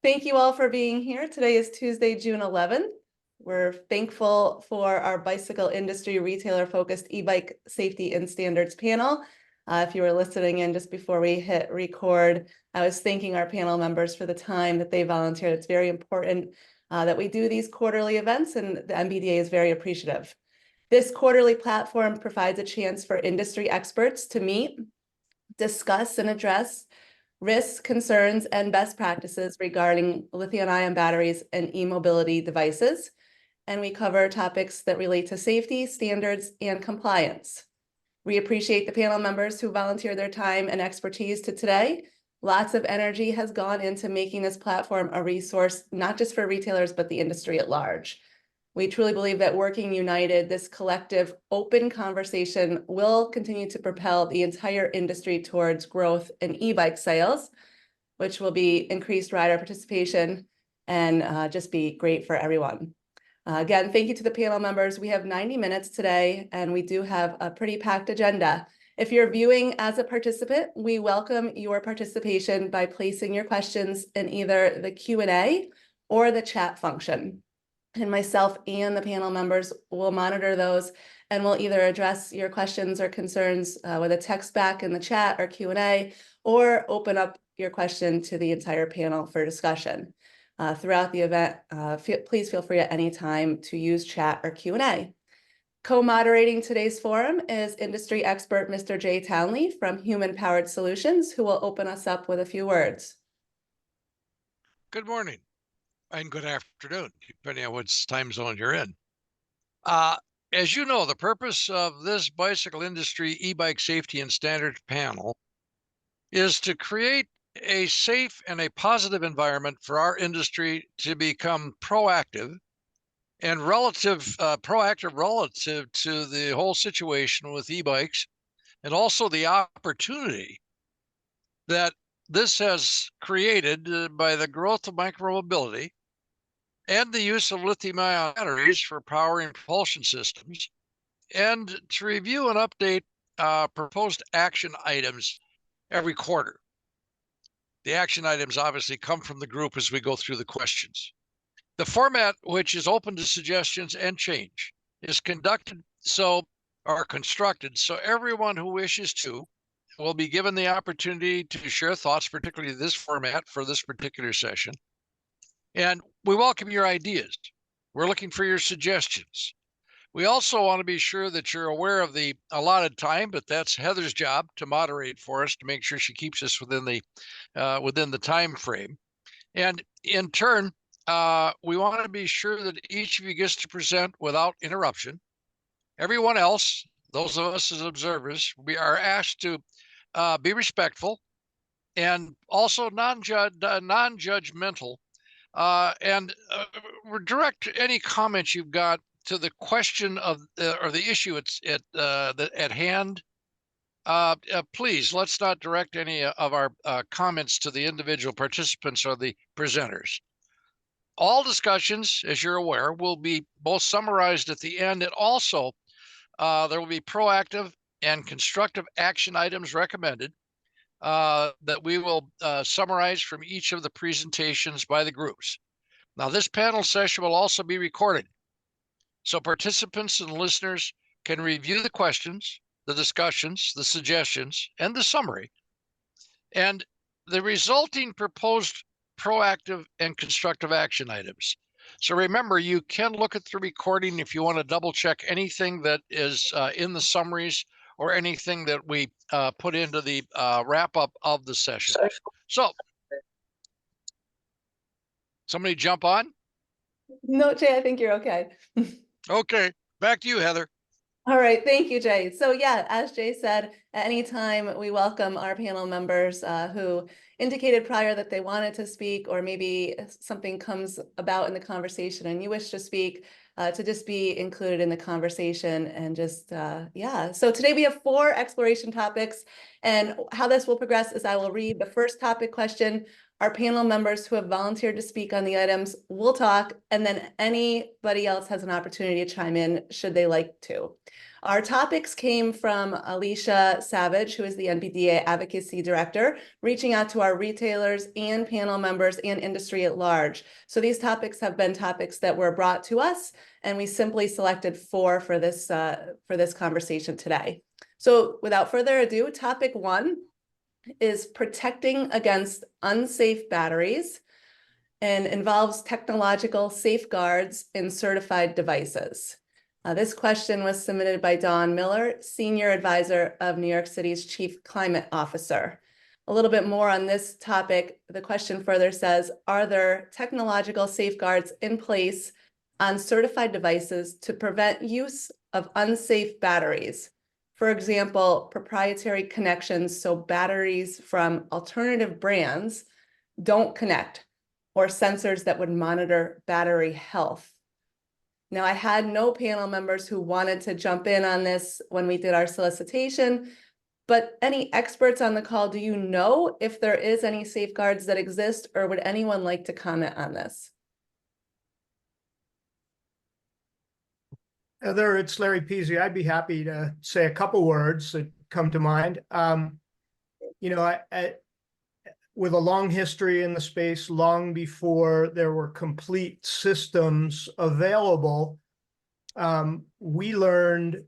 Thank you all for being here. Today is Tuesday, June 11th. We're thankful for our bicycle industry retailer-focused e-bike safety and standards panel. If you were listening in just before we hit record, I was thanking our panel members for the time that they volunteered. It's very important that we do these quarterly events, and the NBDA is very appreciative. This quarterly platform provides a chance for industry experts to meet, discuss, and address risks, concerns, and best practices regarding lithium-ion batteries and e-mobility devices. And we cover topics that relate to safety, standards, and compliance. We appreciate the panel members who volunteer their time and expertise to today. Lots of energy has gone into making this platform a resource, not just for retailers, but the industry at large. We truly believe that working united, this collective open conversation will continue to propel the entire industry towards growth in e-bike sales, which will be increased rider participation and just be great for everyone. Again, thank you to the panel members. We have 90 minutes today, and we do have a pretty packed agenda. If you're viewing as a participant, we welcome your participation by placing your questions in either the Q&A or the chat function. And myself and the panel members will monitor those, and we'll either address your questions or concerns with a text back in the chat or Q&A, or open up your question to the entire panel for discussion. Throughout the event, please feel free at any time to use chat or Q&A. Co-moderating today's forum is industry expert Mr. Jay Townley from Human Powered Solutions, who will open us up with a few words. Good morning. And good afternoon, depending on which time zone you're in. As you know, the purpose of this bicycle industry e-bike safety and standards panel is to create a safe and a positive environment for our industry to become proactive relative to the whole situation with e-bikes, and also the opportunity that this has created by the growth of micromobility and the use of lithium-ion batteries for powering propulsion systems, and to review and update proposed action items every quarter. The action items obviously come from the group as we go through the questions. The format, which is open to suggestions and change, is constructed so everyone who wishes to will be given the opportunity to share thoughts, particularly this format for this particular session. And we welcome your ideas. We're looking for your suggestions. We also want to be sure that you're aware of the allotted time, but that's Heather's job to moderate for us to make sure she keeps us within the time frame. And in turn, we want to be sure that each of you gets to present without interruption. Everyone else, those of us as observers, we are asked to be respectful and also non-judgmental. And direct any comments you've got to the question of or the issue at hand. Please, let's not direct any of our comments to the individual participants or the presenters. All discussions, as you're aware, will be both summarized at the end, and also there will be proactive and constructive action items recommended that we will summarize from each of the presentations by the groups. Now, this panel session will also be recorded, so participants and listeners can review the questions, the discussions, the suggestions, and the summary, and the resulting proposed proactive and constructive action items. So remember, you can look at the recording if you want to double check anything that is in the summaries or anything that we put into the wrap up of the session. So, somebody jump on? No, Jay, I think you're okay. Okay, back to you, Heather. All right, thank you, Jay. So yeah, as Jay said, at any time we welcome our panel members who indicated prior that they wanted to speak, or maybe something comes about in the conversation and you wish to speak, to just be included in the conversation. And just, yeah. So today we have 4 exploration topics, and how this will progress is I will read the first topic question. Our panel members who have volunteered to speak on the items will talk, and then anybody else has an opportunity to chime in should they like to. Our topics came from Alicia Savage, who is the NBDA Advocacy Director, reaching out to our retailers and panel members and industry at large. So these topics have been topics that were brought to us, and we simply selected 4 for this conversation today. So without further ado, topic 1 is protecting against unsafe batteries and involves technological safeguards in certified devices. This question was submitted by Dawn Miller, Senior Advisor of New York City's Chief Climate Officer. A little bit more on this topic. The question further says, are there technological safeguards in place on certified devices to prevent use of unsafe batteries? For example, proprietary connections so batteries from alternative brands don't connect, or sensors that would monitor battery health. Now, I had no panel members who wanted to jump in on this when we did our solicitation, but any experts on the call, do you know if there is any safeguards that exist, or would anyone like to comment on this? Heather, it's Larry Peasy. I'd be happy to say a couple words that come to mind. With a long history in the space, long before there were complete systems available, we learned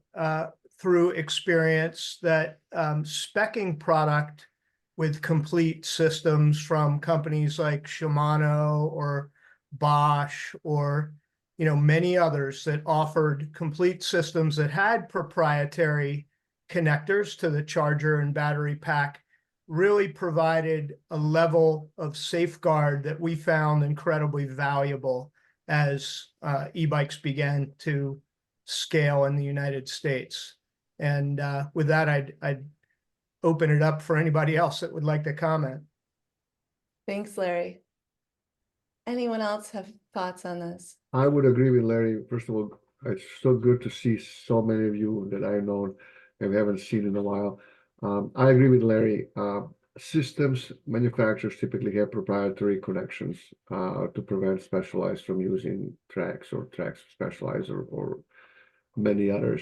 through experience that speccing product with complete systems from companies like Shimano or Bosch or many others that offered complete systems that had proprietary connectors to the charger and battery pack really provided a level of safeguard that we found incredibly valuable as e-bikes began to scale in the United States. And with that, I'd open it up for anybody else that would like to comment. Thanks, Larry. Anyone else have thoughts on this? I would agree with Larry. First of all, it's so good to see so many of you that I know and haven't seen in a while. I agree with Larry. Systems manufacturers typically have proprietary connections to prevent Specialized from using Trax or Trax Specialized or many others.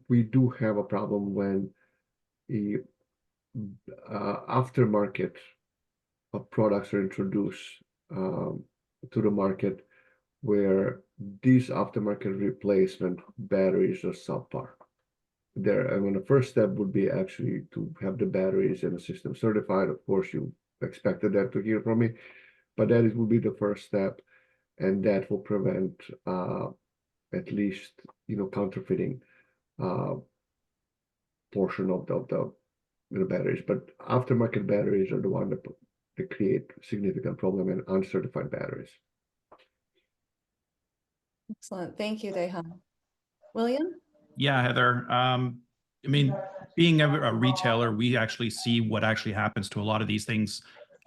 We do have a problem when the aftermarket products are introduced to the market where these aftermarket replacement batteries are subpar. The first step would be actually to have the batteries and the system certified. Of course, you expected that to hear from me, but that will be the first step, and that will prevent at least counterfeiting portion of the batteries. But aftermarket batteries are the one that create significant problem in uncertified batteries. Excellent. Thank you, Dehan. William? Yeah, Heather. Being a retailer, we actually see what actually happens to a lot of these things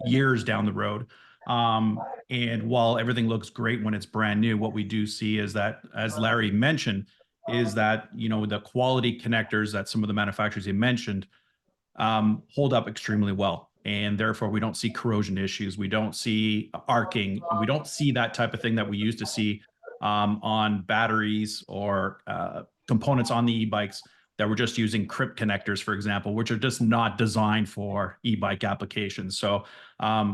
years down the road. And while everything looks great when it's brand new, what we do see is that, as Larry mentioned, is that the quality connectors that some of the manufacturers he mentioned hold up extremely well. And therefore, we don't see corrosion issues. We don't see arcing. We don't see that type of thing that we used to see on batteries or components on the e-bikes that were just using crypt connectors, for example, which are just not designed for e-bike applications. So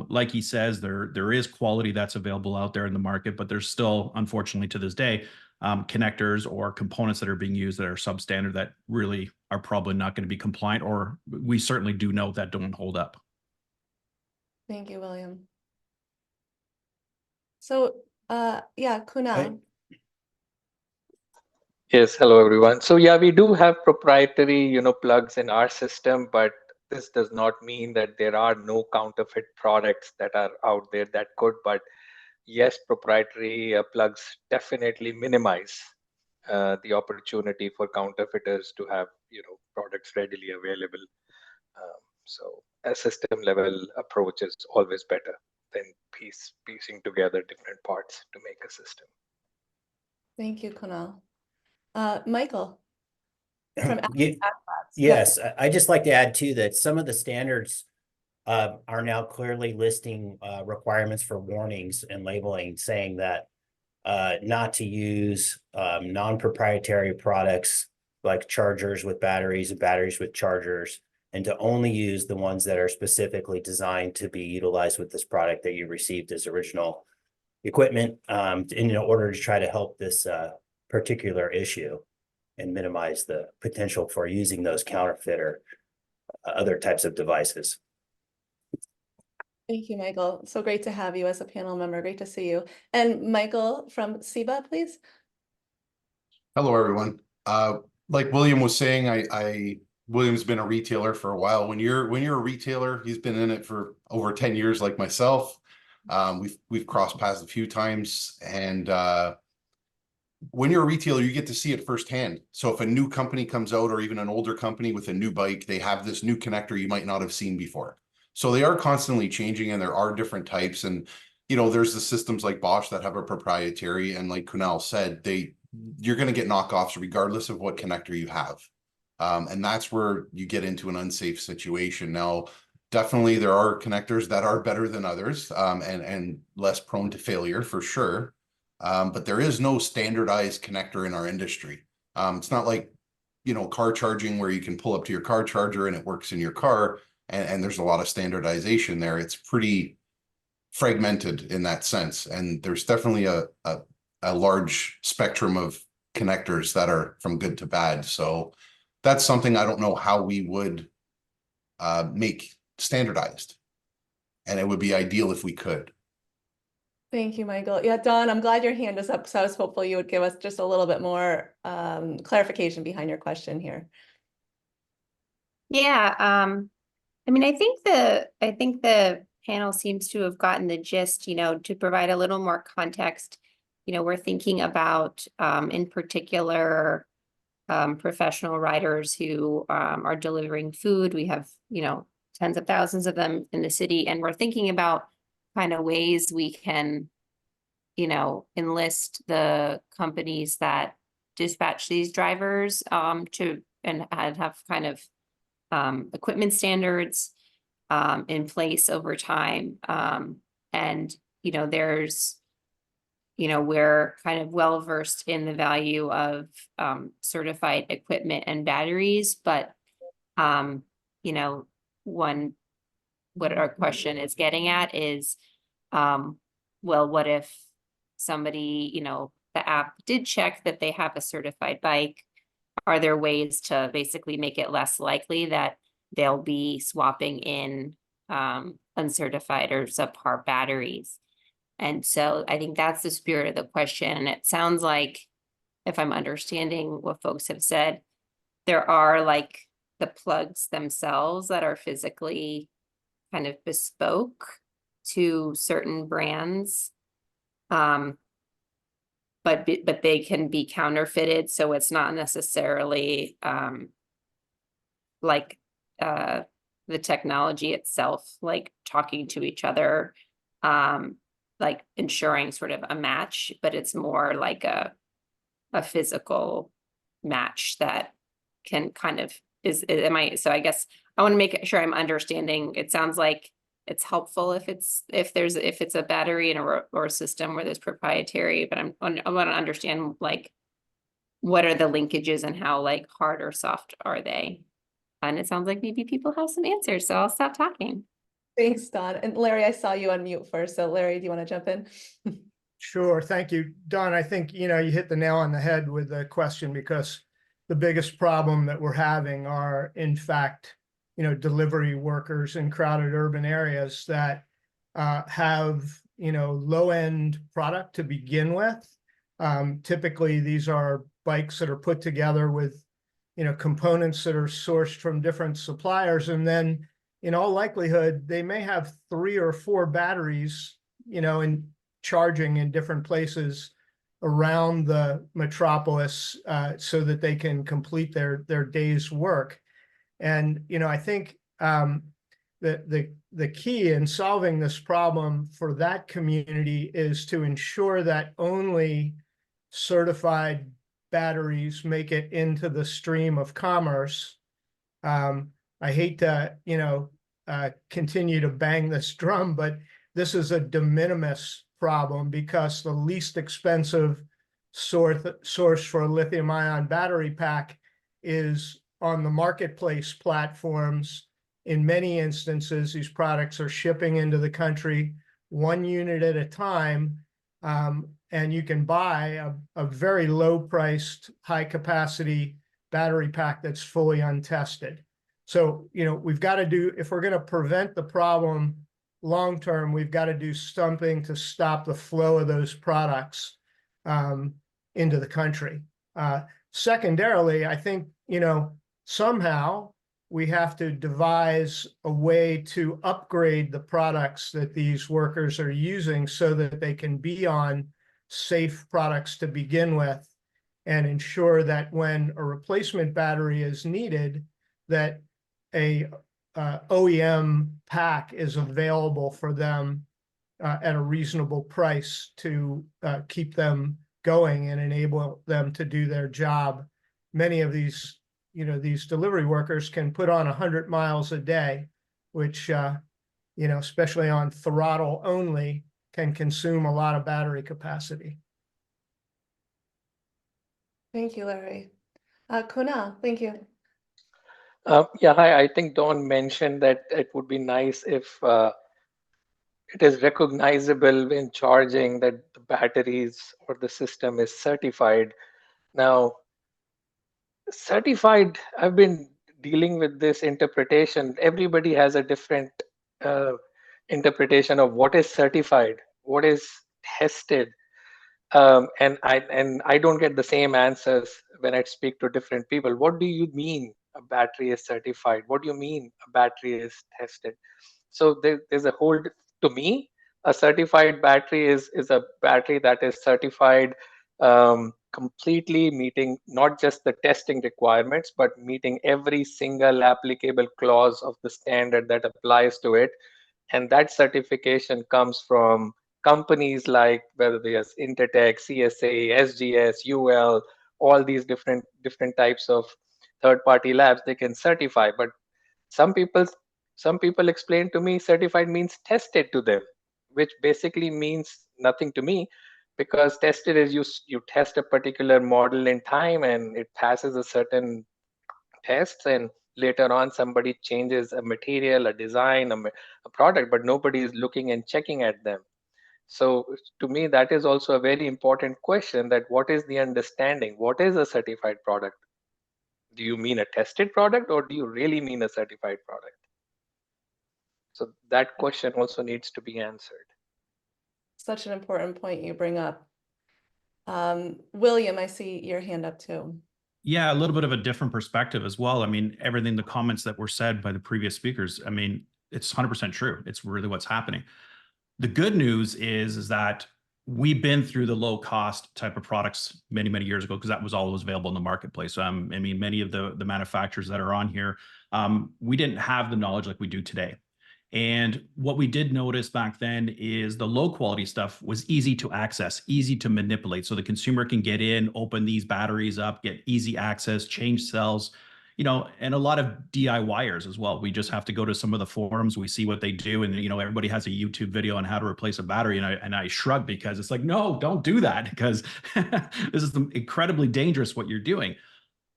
like he says, there is quality that's available out there in the market, but there's still, unfortunately to this day, connectors or components that are being used that are substandard that really are probably not going to be compliant, or we certainly do know that don't hold up. Thank you, William. So, yeah, Kunal. Yes, hello everyone. So yeah, we do have proprietary, plugs in our system, but this does not mean that there are no counterfeit products that are out there that could. But yes, proprietary plugs definitely minimize the opportunity for counterfeiters to have, products readily available. So a system level approach is always better than piecing together different parts to make a system. Thank you, Kunal. Michael. From Yes, I just like to add too that some of the standards are now clearly listing requirements for warnings and labeling, saying that not to use non-proprietary products like chargers with batteries and batteries with chargers, and to only use the ones that are specifically designed to be utilized with this product that you received as original equipment, in order to try to help this particular issue and minimize the potential for using those counterfeit or other types of devices. Thank you, Michael. So great to have you as a panel member. Great to see you. And Michael from SEBA, please. Hello, everyone. Like William was saying, William's been a retailer for a while. When you're a retailer, he's been in it for over 10 years, like myself. We've crossed paths a few times, and when you're a retailer, you get to see it firsthand. So if a new company comes out, or even an older company with a new bike, they have this new connector you might not have seen before. So they are constantly changing, and there are different types. And there's the systems like Bosch that have a proprietary, and like Kunal said, you're going to get knockoffs regardless of what connector you have. And that's where you get into an unsafe situation. Now, definitely there are connectors that are better than others, and less prone to failure for sure. But there is no standardized connector in our industry. It's not like, car charging where you can pull up to your car charger and it works in your car, and there's a lot of standardization there. It's pretty fragmented in that sense. And there's definitely a large spectrum of connectors that are from good to bad. So that's something I don't know how we would make standardized. And it would be ideal if we could. Thank you, Michael. Yeah, Dawn, I'm glad your hand is up, because I was hopeful you would give us just a little bit more clarification behind your question here. Yeah, I mean, I think the panel seems to have gotten the gist, to provide a little more context. We're thinking about, in particular, professional riders who are delivering food. We have, tens of thousands of them in the city, and we're thinking about kind of ways we can, enlist the companies that dispatch these drivers to and have kind of equipment standards in place over time. And, there's, we're kind of well versed in the value of certified equipment and batteries, but, what our question is getting at is, well, what if somebody, the app did check that they have a certified bike? Are there ways to basically make it less likely that they'll be swapping in uncertified or subpar batteries? And so I think that's the spirit of the question. And it sounds like, if I'm understanding what folks have said, there are like the plugs themselves that are physically kind of bespoke to certain brands. But they can be counterfeited, so it's not necessarily like the technology itself, like talking to each other, like ensuring sort of a match, but it's more like a physical match that can kind of so I guess I want to make sure I'm understanding. It sounds like it's helpful if it's a battery or a system where there's proprietary, but I want to understand like what are the linkages and how like hard or soft are they? And it sounds like maybe people have some answers, so I'll stop talking. Thanks, Dawn. And Larry, I saw you unmute first. So Larry, do you want to jump in? Sure. Thank you, Dawn. I think, you hit the nail on the head with the question, because the biggest problem that we're having are, in fact, delivery workers in crowded urban areas that have, low-end product to begin with. Typically, these are bikes that are put together with, components that are sourced from different suppliers. And then in all likelihood, they may have 3 or 4 batteries, in charging in different places around the metropolis, so that they can complete their day's work. And, I think the key in solving this problem for that community is to ensure that only certified batteries make it into the stream of commerce. I hate to, continue to bang this drum, but this is a de minimis problem because the least expensive source for a lithium-ion battery pack is on the marketplace platforms. In many instances, these products are shipping into the country 1 unit at a time, and you can buy a very low-priced, high-capacity battery pack that's fully untested. So, we've got to do, if we're going to prevent the problem long-term, we've got to do something to stop the flow of those products into the country. Secondarily, I think, somehow we have to devise a way to upgrade the products that these workers are using so that they can be on safe products to begin with, and ensure that when a replacement battery is needed, that a OEM pack is available for them at a reasonable price to keep them going and enable them to do their job. Many of these, these delivery workers can put on 100 miles a day, which, especially on throttle only, can consume a lot of battery capacity. Thank you, Larry. Kunal, thank you. Yeah, hi. I think Dawn mentioned that it would be nice if it is recognizable when charging that the batteries or the system is certified. Now, certified, I've been dealing with this interpretation. Everybody has a different interpretation of what is certified, what is tested. And I don't get the same answers when I speak to different people. What do you mean a battery is certified? What do you mean a battery is tested? So there's a whole, to me, a certified battery is a battery that is certified completely, meeting not just the testing requirements, but meeting every single applicable clause of the standard that applies to it. And that certification comes from companies like, whether they are Intertek, CSA, SGS, UL, all these different types of third-party labs. They can certify, but some people explain to me certified means tested to them, which basically means nothing to me, because tested is you test a particular model in time and it passes a certain tests, and later on somebody changes a material, a design, a product, but nobody is looking and checking at them. So to me, that is also a very important question, that what is the understanding? What is a certified product? Do you mean a tested product, or do you really mean a certified product? So that question also needs to be answered. Such an important point you bring up. William, I see your hand up too. Yeah, a little bit of a different perspective as well. I mean, everything, the comments that were said by the previous speakers, I mean, it's 100% true. It's really what's happening. The good news is that we've been through the low cost type of products many, many years ago, because that was all that was available in the marketplace. I mean, many of the manufacturers that are on here, we didn't have the knowledge like we do today. And what we did notice back then is the low quality stuff was easy to access, easy to manipulate. So the consumer can get in, open these batteries up, get easy access, change cells, and a lot of DIYers as well. We just have to go to some of the forums. We see what they do. And, everybody has a YouTube video on how to replace a battery. And I shrug, because it's like, no, don't do that, because this is incredibly dangerous what you're doing.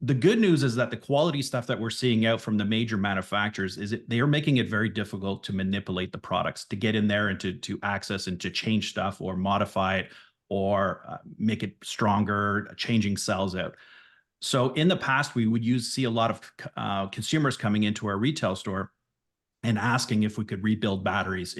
The good news is that the quality stuff that we're seeing out from the major manufacturers is they are making it very difficult to manipulate the products, to get in there and to access and to change stuff or modify it or make it stronger, changing cells out. So in the past, we would see a lot of consumers coming into our retail store and asking if we could rebuild batteries,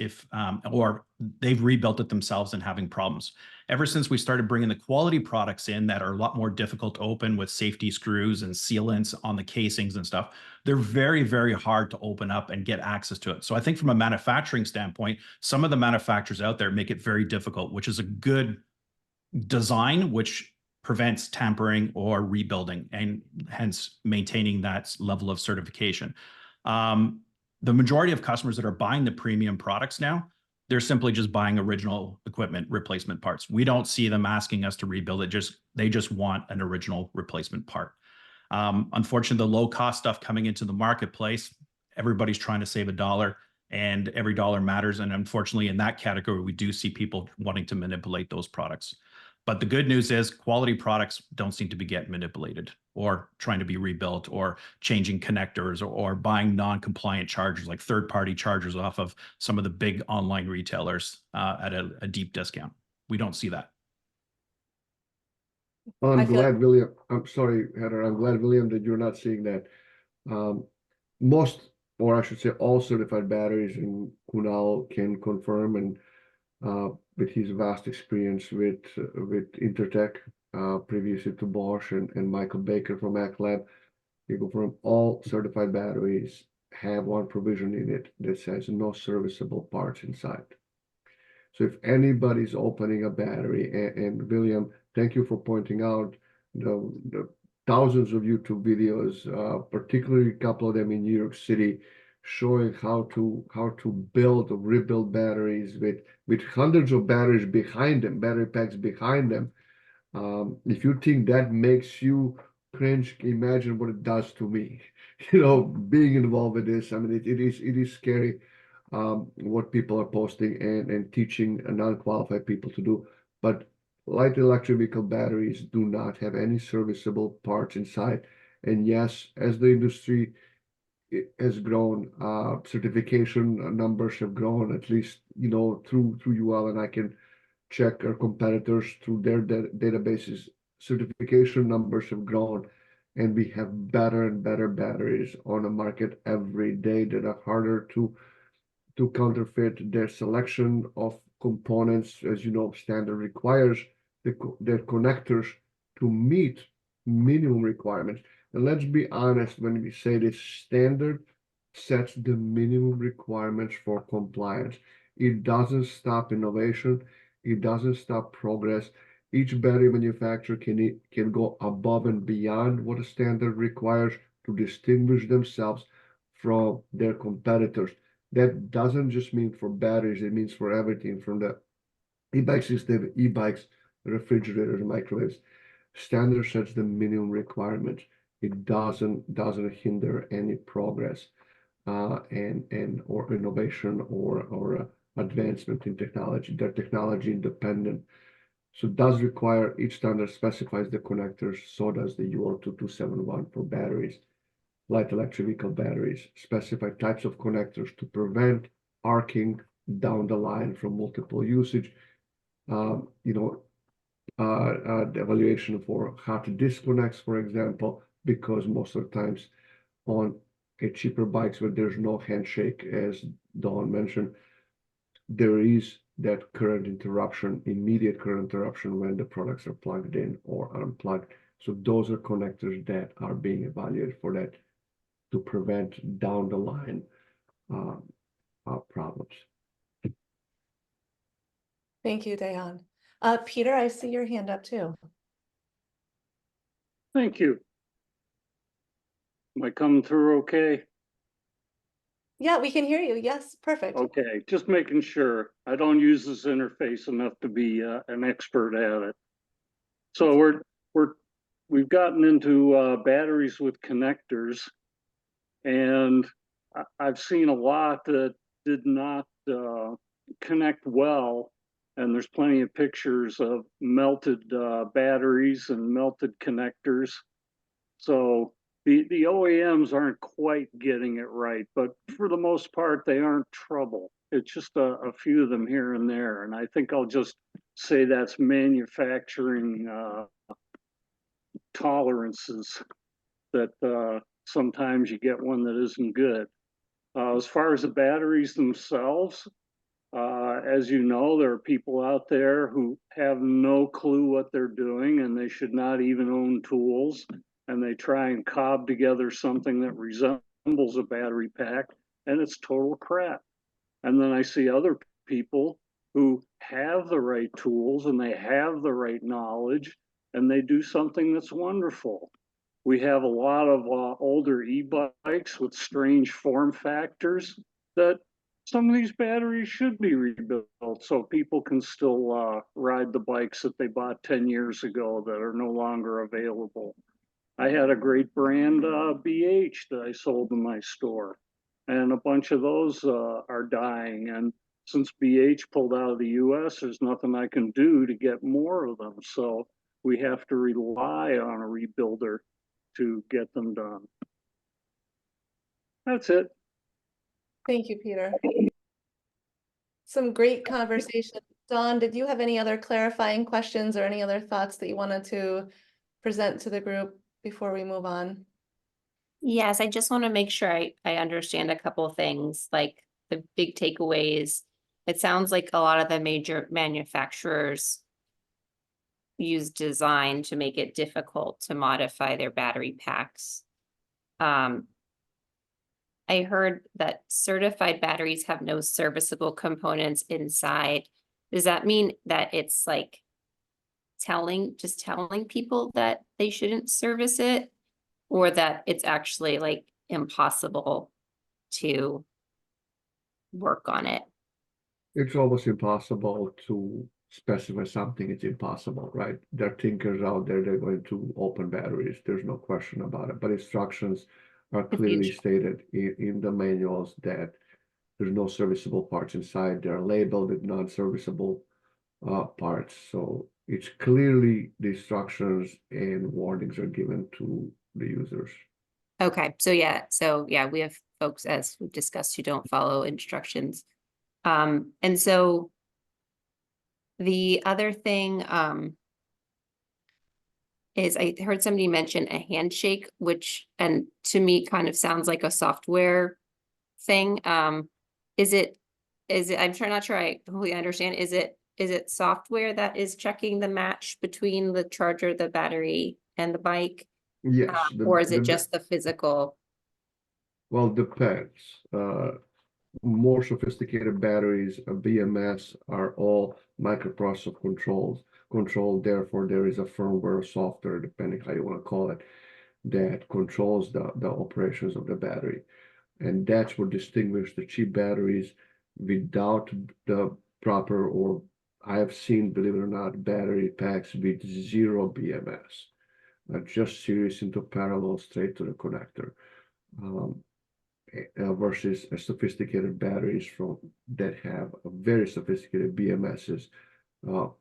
or they've rebuilt it themselves and having problems. Ever since we started bringing the quality products in that are a lot more difficult to open with safety screws and sealants on the casings and stuff, they're very, very hard to open up and get access to it. So I think from a manufacturing standpoint, some of the manufacturers out there make it very difficult, which is a good design, which prevents tampering or rebuilding, and hence maintaining that level of certification. The majority of customers that are buying the premium products now, they're simply just buying original equipment replacement parts. We don't see them asking us to rebuild it. They just want an original replacement part. Unfortunately, the low cost stuff coming into the marketplace, everybody's trying to save a dollar, and every dollar matters. And unfortunately, in that category, we do see people wanting to manipulate those products. But the good news is quality products don't seem to be getting manipulated or trying to be rebuilt or changing connectors or buying non-compliant chargers, like third-party chargers off of some of the big online retailers at a deep discount. We don't see that. Well, I I'm feel like- glad, William. I'm sorry, Heather. I'm glad, William, that you're not seeing that. Most, or I should say, all certified batteries, and Kunal can confirm, and with his vast experience with Intertech, previously to Bosch, and Michael Baker from ACLab, he confirmed all certified batteries have one provision in it that says no serviceable parts inside. So if anybody's opening a battery, and William, thank you for pointing out the thousands of YouTube videos, particularly a couple of them in New York City, showing how to build or rebuild batteries with hundreds of batteries behind them, battery packs behind them. If you think that makes you cringe, imagine what it does to me. Being involved with this, I mean, it is scary. What people are posting and teaching non-qualified people to do. But light electric vehicle batteries do not have any serviceable parts inside. And yes, as the industry has grown, certification numbers have grown, at least, through UL, and I can check our competitors through their databases. Certification numbers have grown, and we have better and better batteries on the market every day that are harder to counterfeit. Their selection of components, as you know, standard requires their connectors to meet minimum requirements. And let's be honest, when we say this, standard sets the minimum requirements for compliance. It doesn't stop innovation. It doesn't stop progress. Each battery manufacturer can go above and beyond what a standard requires to distinguish themselves from their competitors. That doesn't just mean for batteries, it means for everything from the e-bike system, e-bikes, refrigerators, microwaves. Standard sets the minimum requirements. It doesn't hinder any progress and or innovation or advancement in technology. They're technology independent. So it does require, each standard specifies the connectors, so does the UL 2271 for batteries. Light electric vehicle batteries specify types of connectors to prevent arcing down the line from multiple usage. The evaluation for hard disconnects, for example, because most of the times on a cheaper bikes where there's no handshake, as Dawn mentioned, there is that current interruption, immediate current interruption when the products are plugged in or unplugged. So those are connectors that are being evaluated for that, to prevent down the line problems. Thank you, Dayan. Peter, I see your hand up too. Thank you. Am I coming through okay? Yeah, we can hear you. Yes, perfect. Okay, just making sure. I don't use this interface enough to be an expert at it. So we've gotten into batteries with connectors, and I've seen a lot that did not connect well, and there's plenty of pictures of melted batteries and melted connectors. So the OEMs aren't quite getting it right, but for the most part, they aren't trouble. It's just a few of them here and there. And I think I'll just say that's manufacturing tolerances, that sometimes you get one that isn't good. As far as the batteries themselves, as you know, there are people out there who have no clue what they're doing, and they should not even own tools. And they try and cob together something that resembles a battery pack, and it's total crap. And then I see other people who have the right tools and they have the right knowledge, and they do something that's wonderful. We have a lot of older e-bikes with strange form factors that some of these batteries should be rebuilt so people can still ride the bikes that they bought 10 years ago that are no longer available. I had a great brand BH that I sold in my store. and a bunch of those are dying. And since BH pulled out of the US, there's nothing I can do to get more of them. So we have to rely on a rebuilder to get them done. That's it. Thank you, Peter. Some great conversation. Dawn, did you have any other clarifying questions or any other thoughts that you wanted to present to the group before we move on? Yes, I just want to make sure I understand a couple of things, like the big takeaways. It sounds like a lot of the major manufacturers use design to make it difficult to modify their battery packs. I heard that certified batteries have no serviceable components inside. Does that mean that it's like just telling people that they shouldn't service it, or that it's actually like impossible to work on it? It's almost impossible to specify something. It's impossible, right? There are thinkers out there, they're going to open batteries. There's no question about it. But instructions are clearly stated in the manuals that there's no serviceable parts inside. They're labeled with non-serviceable parts. So it's clearly the instructions and warnings are given to the users. Okay, so yeah, we have folks, as we've discussed, who don't follow instructions. And so the other thing is I heard somebody mention a handshake, which, and to me kind of sounds like a software thing. Is it, I'm not sure I completely understand. Is it software that is checking the match between the charger, the battery, and the bike? Yes. Or is it just the physical? Well, depends. More sophisticated batteries, BMS, are all microprocessor controlled. Therefore, there is a firmware or software, depending how you want to call it, that controls the operations of the battery. And that's what distinguishes the cheap batteries without the proper, or I have seen, believe it or not, battery packs with zero BMS, just series into parallel straight to the connector. Versus sophisticated batteries that have a very sophisticated BMSs,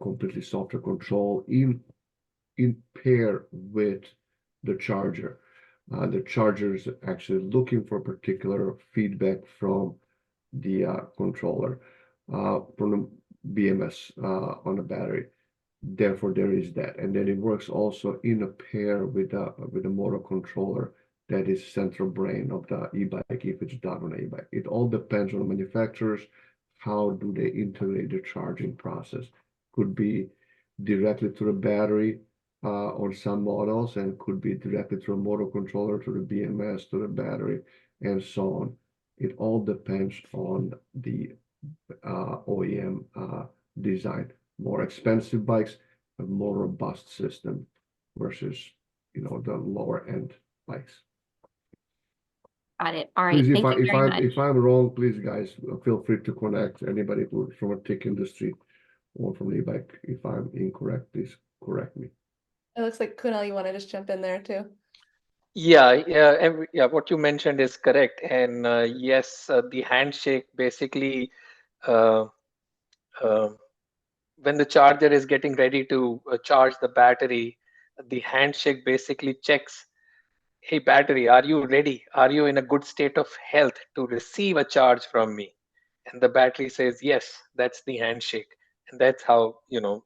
completely software control in pair with the charger. The charger is actually looking for particular feedback from the controller, from the BMS on the battery. Therefore, there is that, and then it works also in a pair with the motor controller. That is central brain of the e-bike if it's done on an e-bike. It all depends on the manufacturers. How do they integrate the charging process? Could be directly to the battery on some models, and could be directly to a motor controller, to the BMS, to the battery, and so on. It all depends on the OEM design. More expensive bikes have more robust system versus the lower end bikes. Got it. All right. Please, Thank you very much. if I'm wrong, please guys, feel free to connect anybody who's from a tech industry or from the e-bike. If I'm incorrect, please correct me. It looks like Kunal, you want to just jump in there too? Yeah, what you mentioned is correct. And yes, the handshake basically, when the charger is getting ready to charge the battery, the handshake basically checks, hey battery, are you ready? Are you in a good state of health to receive a charge from me? And the battery says, yes, that's the handshake. And that's how, I'm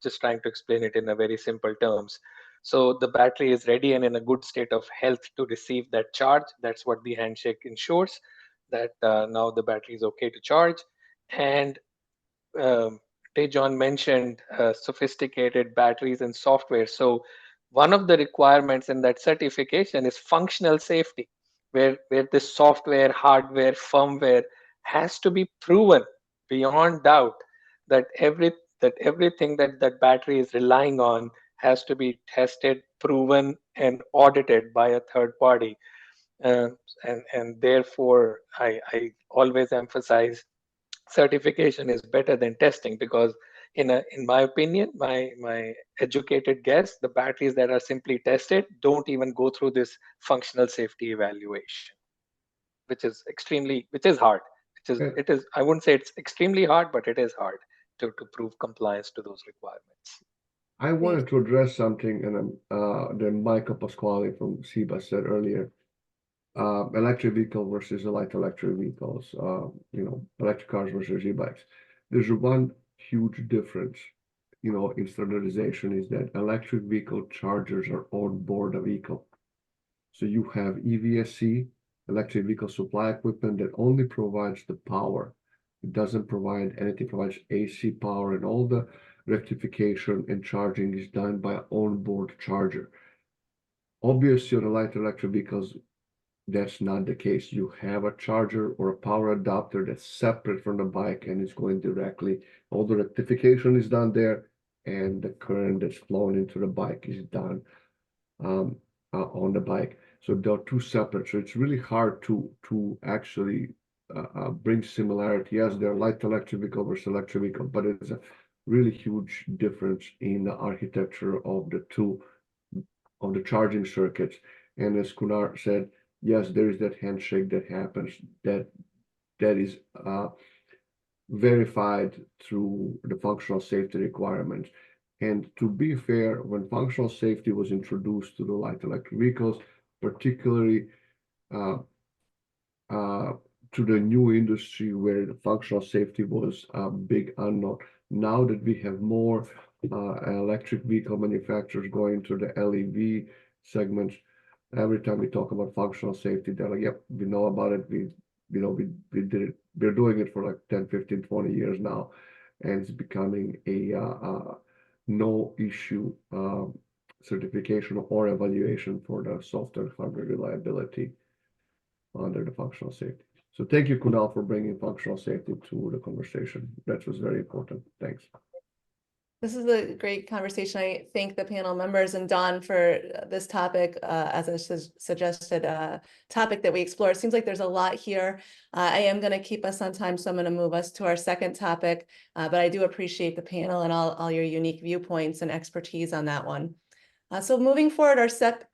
just trying to explain it in a very simple terms. So the battery is ready and in a good state of health to receive that charge. That's what the handshake ensures, that now the battery is okay to charge. And Tejon mentioned sophisticated batteries and software. So one of the requirements in that certification is functional safety, where the software, hardware, firmware has to be proven beyond doubt that everything that battery is relying on has to be tested, proven, and audited by a third party. And therefore, I always emphasize certification is better than testing, because in my opinion, my educated guess, the batteries that are simply tested don't even go through this functional safety evaluation. which is hard. I wouldn't say it's extremely hard, but it is hard to prove compliance to those requirements. I wanted to address something, and that Michael Pasquale from SEBA said earlier. Electric vehicle versus light electric vehicles, electric cars versus e-bikes. There's one huge difference, in standardization, is that electric vehicle chargers are on board a vehicle. So you have EVSE, electric vehicle supply equipment, that only provides the power. It doesn't provide anything, provides AC power, and all the rectification and charging is done by onboard charger. Obviously, on the light electric vehicles, that's not the case. You have a charger or a power adapter that's separate from the bike and is going directly. All the rectification is done there, and the current that's flowing into the bike is done on the bike. So they're two separate. So it's really hard to actually bring similarity. Yes, they're light electric vehicle versus electric vehicle, but it's a really huge difference in the architecture of the two, of the charging circuits. And as Kunar said, yes, there is that handshake that happens that is verified through the functional safety requirements. And to be fair, when functional safety was introduced to the light electric vehicles, particularly to the new industry where the functional safety was a big unknown. Now that we have more electric vehicle manufacturers going to the LEV segments, every time we talk about functional safety, they're like, yep, we know about it. We did it. We're doing it for like 10, 15, 20 years now. And it's becoming a no issue certification or evaluation for the software hardware reliability under the functional safety. So thank you, Kunal, for bringing functional safety to the conversation. That was very important. Thanks. This is a great conversation. I thank the panel members and Dawn for this topic as a suggested topic that we explore. It seems like there's a lot here. I am going to keep us on time, so I'm going to move us to our second topic, but I do appreciate the panel and all your unique viewpoints and expertise on that one. So moving forward,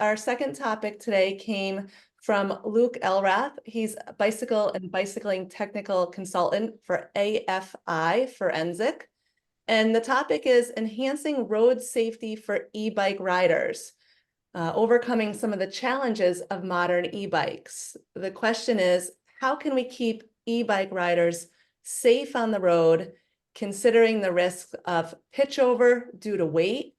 our second topic today came from Luke Elrath. He's a bicycle and bicycling technical consultant for AFI Forensic. And the topic is enhancing road safety for e-bike riders, overcoming some of the challenges of modern e-bikes. The question is, how can we keep e-bike riders safe on the road, considering the risk of pitch over due to weight,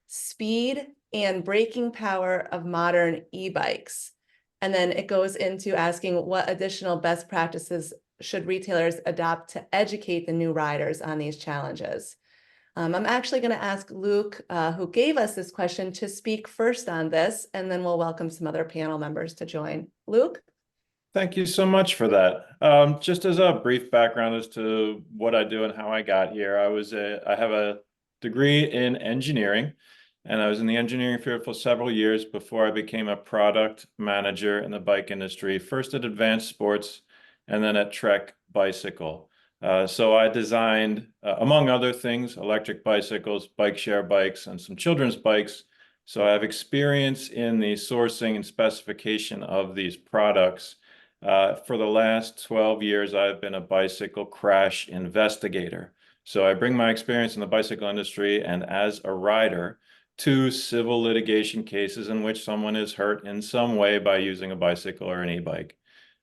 speed, and braking power of modern e-bikes? And then it goes into asking what additional best practices should retailers adopt to educate the new riders on these challenges? I'm actually going to ask Luke, who gave us this question, to speak first on this, and then we'll welcome some other panel members to join. Luke? Thank you so much for that. Just as a brief background as to what I do and how I got here, I have a degree in engineering, and I was in the engineering field for several years before I became a product manager in the bike industry, first at Advanced Sports and then at Trek Bicycle. So I designed, among other things, electric bicycles, bike share bikes, and some children's bikes. So I have experience in the sourcing and specification of these products. For the last 12 years, I've been a bicycle crash investigator. So I bring my experience in the bicycle industry and as a rider to civil litigation cases in which someone is hurt in some way by using a bicycle or an e-bike.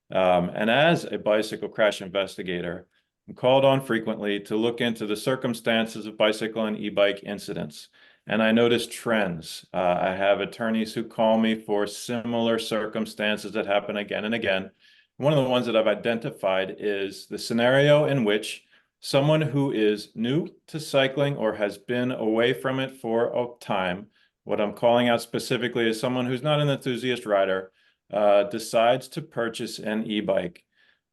And as a bicycle crash investigator, I'm called on frequently to look into the circumstances of bicycle and e-bike incidents. And I notice trends. I have attorneys who call me for similar circumstances that happen again and again. One of the ones that I've identified is the scenario in which someone who is new to cycling or has been away from it for a time, what I'm calling out specifically is someone who's not an enthusiast rider, decides to purchase an e-bike.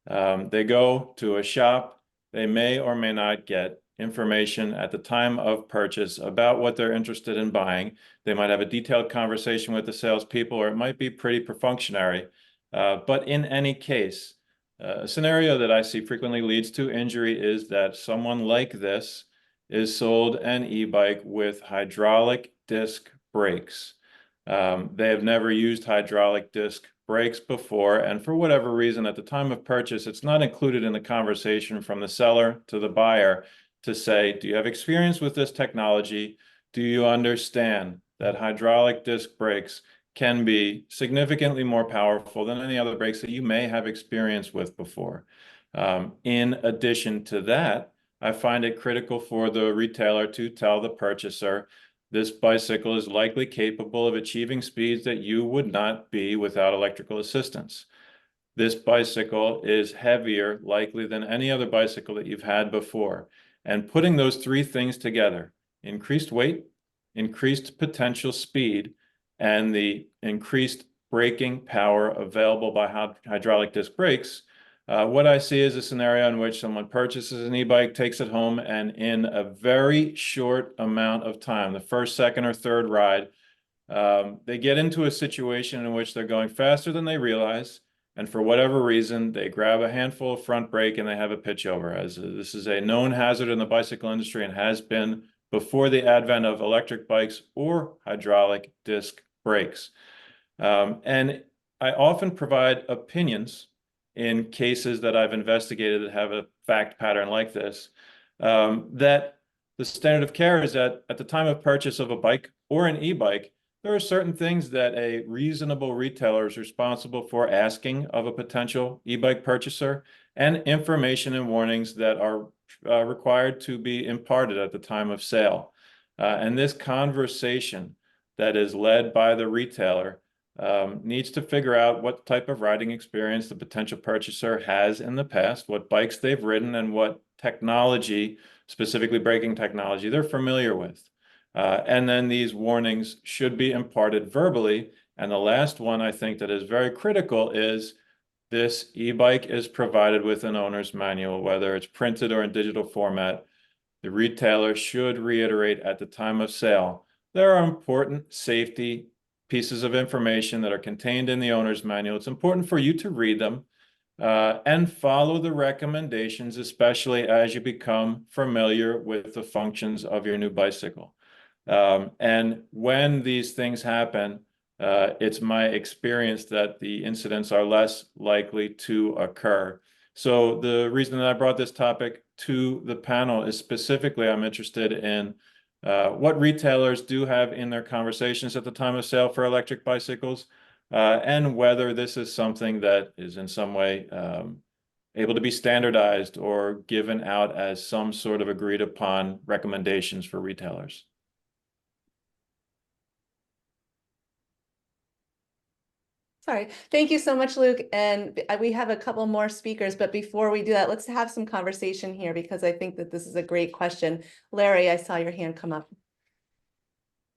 They go to a shop. They may or may not get information at the time of purchase about what they're interested in buying. They might have a detailed conversation with the salespeople, or it might be pretty perfunctory. But in any case, a scenario that I see frequently leads to injury is that someone like this is sold an e-bike with hydraulic disc brakes. They have never used hydraulic disc brakes before, and for whatever reason, at the time of purchase, it's not included in the conversation from the seller to the buyer to say, do you have experience with this technology? Do you understand that hydraulic disc brakes can be significantly more powerful than any other brakes that you may have experience with before? In addition to that, I find it critical for the retailer to tell the purchaser, this bicycle is likely capable of achieving speeds that you would not be without electrical assistance. This bicycle is heavier likely than any other bicycle that you've had before. And putting those three things together, increased weight, increased potential speed, and the increased braking power available by hydraulic disc brakes, what I see is a scenario in which someone purchases an e-bike, takes it home, and in a very short amount of time, the first, second, or third ride, they get into a situation in which they're going faster than they realize, and for whatever reason, they grab a handful of front brake and they have a pitch over. As this is a known hazard in the bicycle industry and has been before the advent of electric bikes or hydraulic disc brakes. And I often provide opinions in cases that I've investigated that have a fact pattern like this, that the standard of care is that at the time of purchase of a bike or an e-bike, there are certain things that a reasonable retailer is responsible for asking of a potential e-bike purchaser, and information and warnings that are required to be imparted at the time of sale. And this conversation that is led by the retailer needs to figure out what type of riding experience the potential purchaser has in the past, what bikes they've ridden, and what technology, specifically braking technology, they're familiar with. And then these warnings should be imparted verbally. And the last one I think that is very critical is this e-bike is provided with an owner's manual, whether it's printed or in digital format. The retailer should reiterate at the time of sale, there are important safety pieces of information that are contained in the owner's manual. It's important for you to read them and follow the recommendations, especially as you become familiar with the functions of your new bicycle. And when these things happen, it's my experience that the incidents are less likely to occur. So the reason that I brought this topic to the panel is specifically I'm interested in what retailers do have in their conversations at the time of sale for electric bicycles, and whether this is something that is in some way able to be standardized or given out as some sort of agreed upon recommendations for retailers. Sorry. Thank you so much, Luke. And we have a couple more speakers, but before we do that, let's have some conversation here because I think that this is a great question. Larry, I saw your hand come up.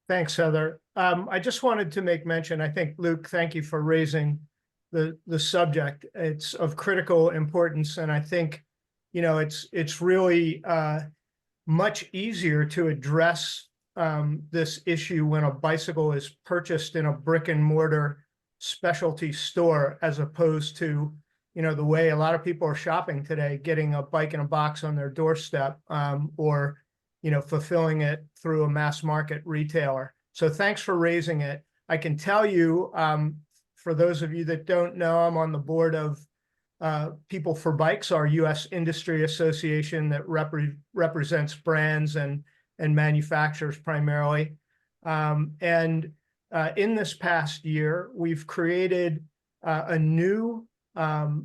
Thanks, Heather. I just wanted to make mention, I think, Luke, thank you for raising the subject. It's of critical importance. And I think, you know, it's really much easier to address this issue when a bicycle is purchased in a brick and mortar specialty store, as opposed to, you know, the way a lot of people are shopping today, getting a bike in a box on their doorstep, or, you know, fulfilling it through a mass market retailer. So thanks for raising it. I can tell you, for those of you that don't know, I'm on the board of People for Bikes, our U.S. industry association that represents brands and manufacturers primarily. In this past year, we've created a new adult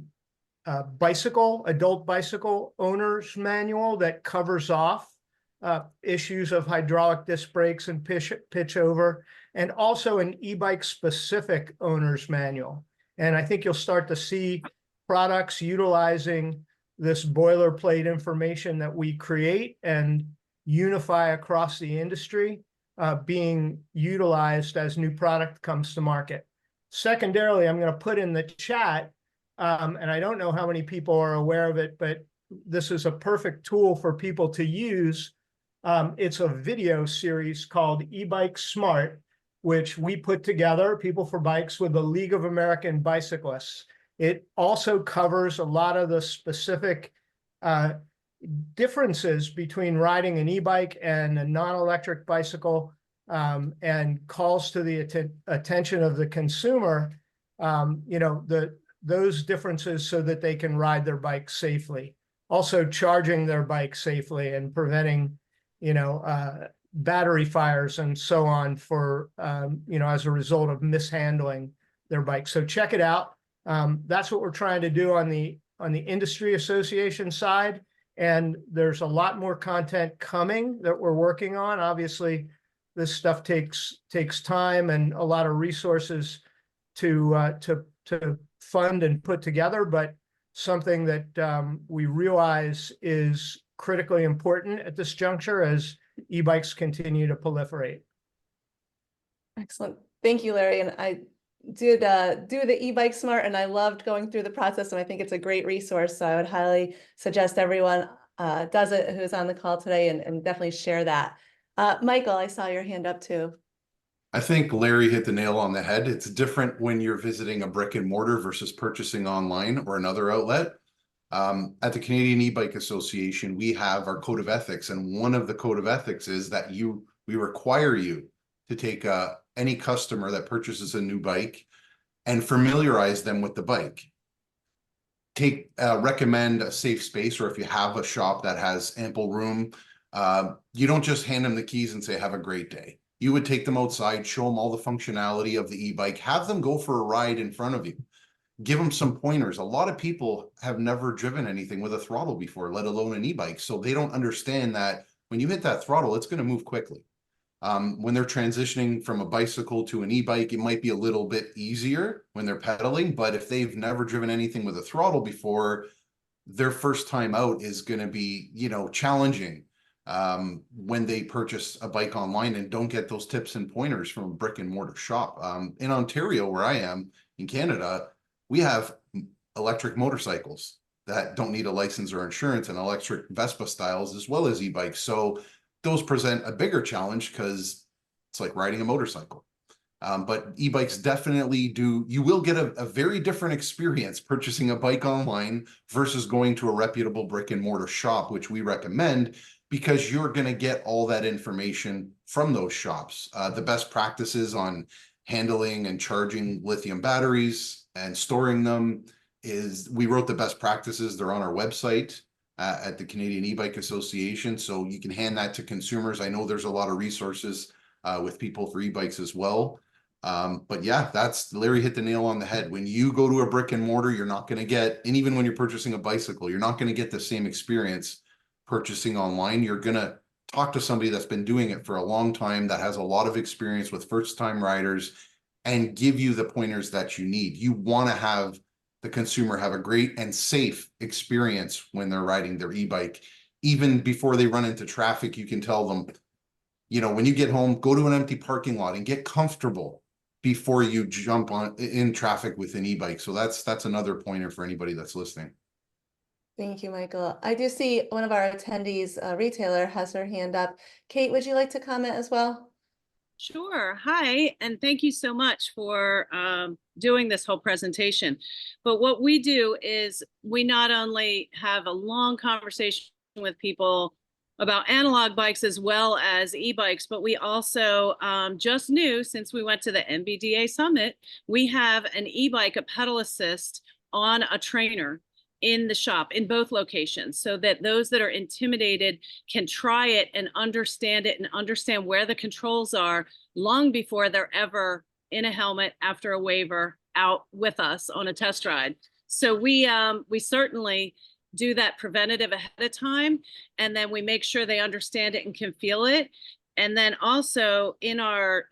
bicycle owner's manual that covers off issues of hydraulic disc brakes and pitch over, and also an e-bike specific owner's manual. And I think you'll start to see products utilizing this boilerplate information that we create and unify across the industry, being utilized as new product comes to market. Secondarily, I'm going to put in the chat, and I don't know how many people are aware of it, but this is a perfect tool for people to use. It's a video series called E-Bike Smart, which we put together, People for Bikes, with the League of American Bicyclists. It also covers a lot of the specific differences between riding an e-bike and a non-electric bicycle, and calls to the attention of the consumer those differences so that they can ride their bike safely. Also charging their bike safely and preventing, battery fires and so on for, as a result of mishandling their bike. So check it out. That's what we're trying to do on the industry association side. And there's a lot more content coming that we're working on. Obviously, this stuff takes time and a lot of resources to fund and put together, but something that we realize is critically important at this juncture as e-bikes continue to proliferate. Excellent. Thank you, Larry. And I did do the e-bike smart, and I loved going through the process, and I think it's a great resource. So I would highly suggest everyone does it who's on the call today, and definitely share that. Michael, I saw your hand up too. I think Larry hit the nail on the head. It's different when you're visiting a brick and mortar versus purchasing online or another outlet. At the Canadian E-Bike Association, we have our code of ethics, and one of the code of ethics is that we require you to take any customer that purchases a new bike and familiarize them with the bike. Recommend a safe space, or if you have a shop that has ample room, you don't just hand them the keys and say, have a great day. You would take them outside, show them all the functionality of the e-bike, have them go for a ride in front of you, give them some pointers. A lot of people have never driven anything with a throttle before, let alone an e-bike. So they don't understand that when you hit that throttle, it's going to move quickly. When they're transitioning from a bicycle to an e-bike, it might be a little bit easier when they're pedaling, but if they've never driven anything with a throttle before, their first time out is going to be, challenging when they purchase a bike online and don't get those tips and pointers from a brick and mortar shop. In Ontario, where I am in Canada, we have electric motorcycles that don't need a license or insurance, and electric Vespa styles as well as e-bikes. So those present a bigger challenge because it's like riding a motorcycle. But e-bikes definitely do. You will get a very different experience purchasing a bike online versus going to a reputable brick and mortar shop, which we recommend, because you're going to get all that information from those shops. The best practices on handling and charging lithium batteries and storing them is, we wrote the best practices. They're on our website at the Canadian E-Bike Association. So you can hand that to consumers. I know there's a lot of resources with people for e-bikes as well. But yeah, Larry hit the nail on the head. When you go to a brick and mortar, you're not going to get, and even when you're purchasing a bicycle, you're not going to get the same experience purchasing online. You're going to talk to somebody that's been doing it for a long time, that has a lot of experience with first-time riders, and give you the pointers that you need. You want to have the consumer have a great and safe experience when they're riding their e-bike. Even before they run into traffic, you can tell them, when you get home, go to an empty parking lot and get comfortable before you jump in traffic with an e-bike. So that's another pointer for anybody that's listening. Thank you, Michael. I do see one of our attendees, retailer, has her hand up. Kate, would you like to comment as well? Sure. Hi, and thank you so much for doing this whole presentation. But what we do is we not only have a long conversation with people about analog bikes as well as e-bikes, but we also just knew, since we went to the NBDA summit, we have an e-bike, a pedal assist on a trainer in the shop in both locations, so that those that are intimidated can try it and understand where the controls are long before they're ever in a helmet after a waiver out with us on a test ride. So we certainly do that preventative ahead of time, and then we make sure they understand it and can feel it. And then also in our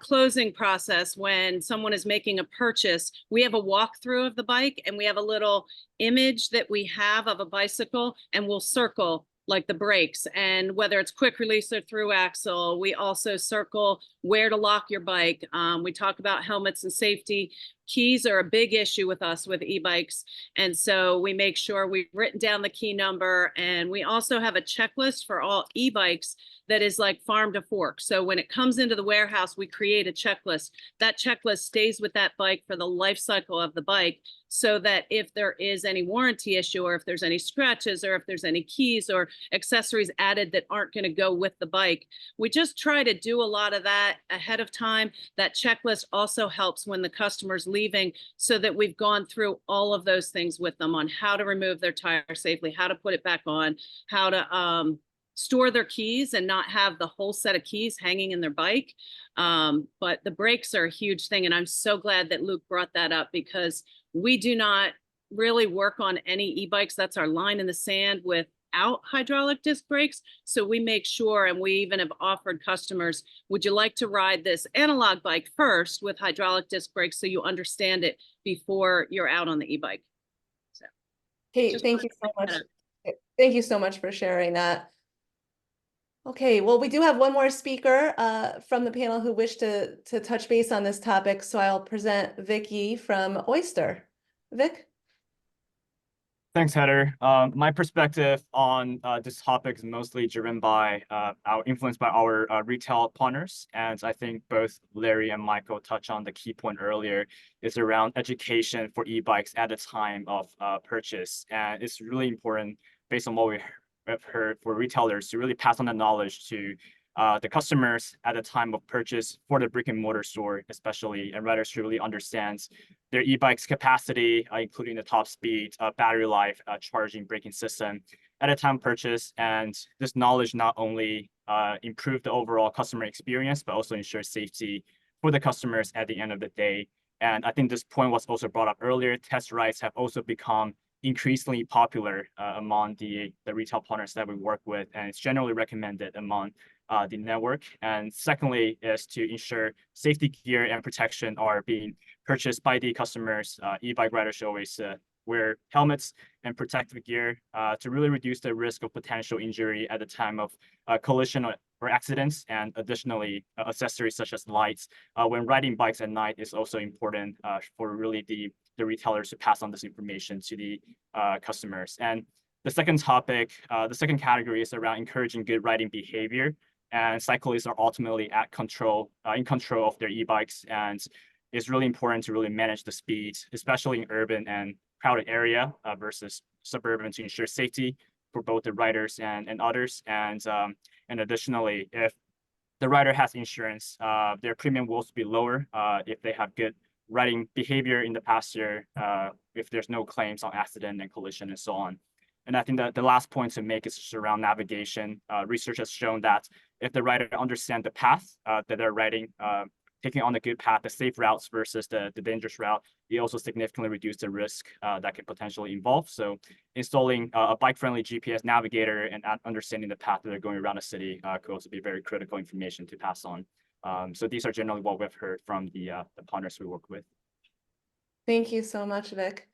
closing process, when someone is making a purchase, we have a walkthrough of the bike, and we have a little image that we have of a bicycle, and we'll circle like the brakes, and whether it's quick release or through axle. We also circle where to lock your bike. We talk about helmets and safety. Keys are a big issue with us with e-bikes. And so we make sure we've written down the key number, and we also have a checklist for all e-bikes that is like farm to fork. So when it comes into the warehouse, we create a checklist. That checklist stays with that bike for the life cycle of the bike, so that if there is any warranty issue, or if there's any scratches, or if there's any keys, or accessories added that aren't going to go with the bike. We just try to do a lot of that ahead of time. That checklist also helps when the customer's leaving, so that we've gone through all of those things with them on how to remove their tire safely, how to put it back on, how to store their keys and not have the whole set of keys hanging in their bike. But the brakes are a huge thing. And I'm so glad that Luke brought that up, because we do not really work on any e-bikes. That's our line in the sand without hydraulic disc brakes. So we make sure, and we even have offered customers, would you like to ride this analog bike first with hydraulic disc brakes so you understand it before you're out on the e-bike? So, Kate, thank you so much. Thank you so much for sharing that. Okay, well, we do have one more speaker from the panel who wished to touch base on this topic. So I'll present Vicky from Oyster. Vic? Thanks, Heather. My perspective on this topic is mostly driven by influenced by our retail partners. And I think both Larry and Michael touched on the key point earlier, is around education for e-bikes at the time of purchase. And it's really important, based on what we have heard, for retailers to really pass on the knowledge to the customers at the time of purchase for the brick and mortar store, especially, and riders to really understand their e-bike's capacity, including the top speed, battery life, charging, braking system at a time of purchase. And this knowledge not only improve the overall customer experience, but also ensure safety for the customers at the end of the day. And I think this point was also brought up earlier. Test rides have also become increasingly popular among the retail partners that we work with, and it's generally recommended among the network. And secondly is to ensure safety gear and protection are being purchased by the customers. E-bike riders should always wear helmets and protective gear to really reduce the risk of potential injury at the time of collision or accidents. And additionally, accessories such as lights when riding bikes at night is also important for really the retailers to pass on this information to the customers. And the second topic, the second category is around encouraging good riding behavior. And cyclists are ultimately in control of their e-bikes, and it's really important to really manage the speed, especially in urban and crowded area versus suburban, to ensure safety for both the riders and others. And additionally, if the rider has insurance, their premium will also be lower if they have good riding behavior in the past year, if there's no claims on accident and collision and so on. And I think that the last point to make is just around navigation. Research has shown that if the rider understands the path that they're riding, taking on the good path, the safe routes versus the dangerous route, it also significantly reduces the risk that can potentially involve. So installing a bike-friendly GPS navigator and understanding the path that they're going around a city could also be very critical information to pass on. So these are generally what we've heard from the partners we work with. Thank you so much, Vic.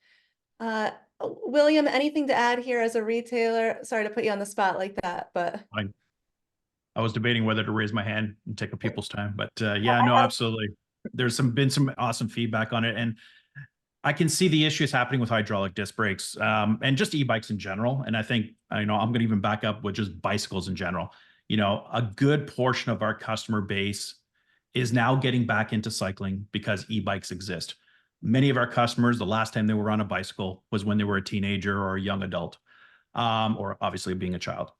William, anything to add here as a retailer? Sorry to put you on the spot like that, but I was debating whether to raise my hand and take up people's time, but yeah, no, absolutely. There's been some awesome feedback on it, and I can see the issues happening with hydraulic disc brakes and just e-bikes in general. And I think, I'm going to even back up with just bicycles in general. A good portion of our customer base is now getting back into cycling because e-bikes exist. Many of our customers, the last time they were on a bicycle was when they were a teenager or a young adult, or obviously being a child.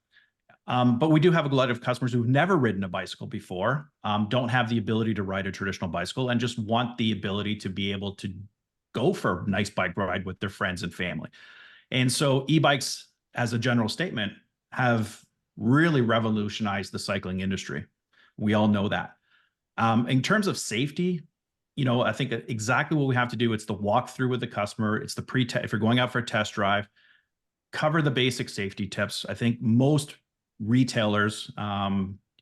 But we do have a lot of customers who've never ridden a bicycle before, don't have the ability to ride a traditional bicycle, and just want the ability to be able to go for a nice bike ride with their friends and family. And so e-bikes, as a general statement, have really revolutionized the cycling industry. We all know that. In terms of safety, I think exactly what we have to do, it's the walkthrough with the customer. It's the if you're going out for a test drive, cover the basic safety tips. I think most retailers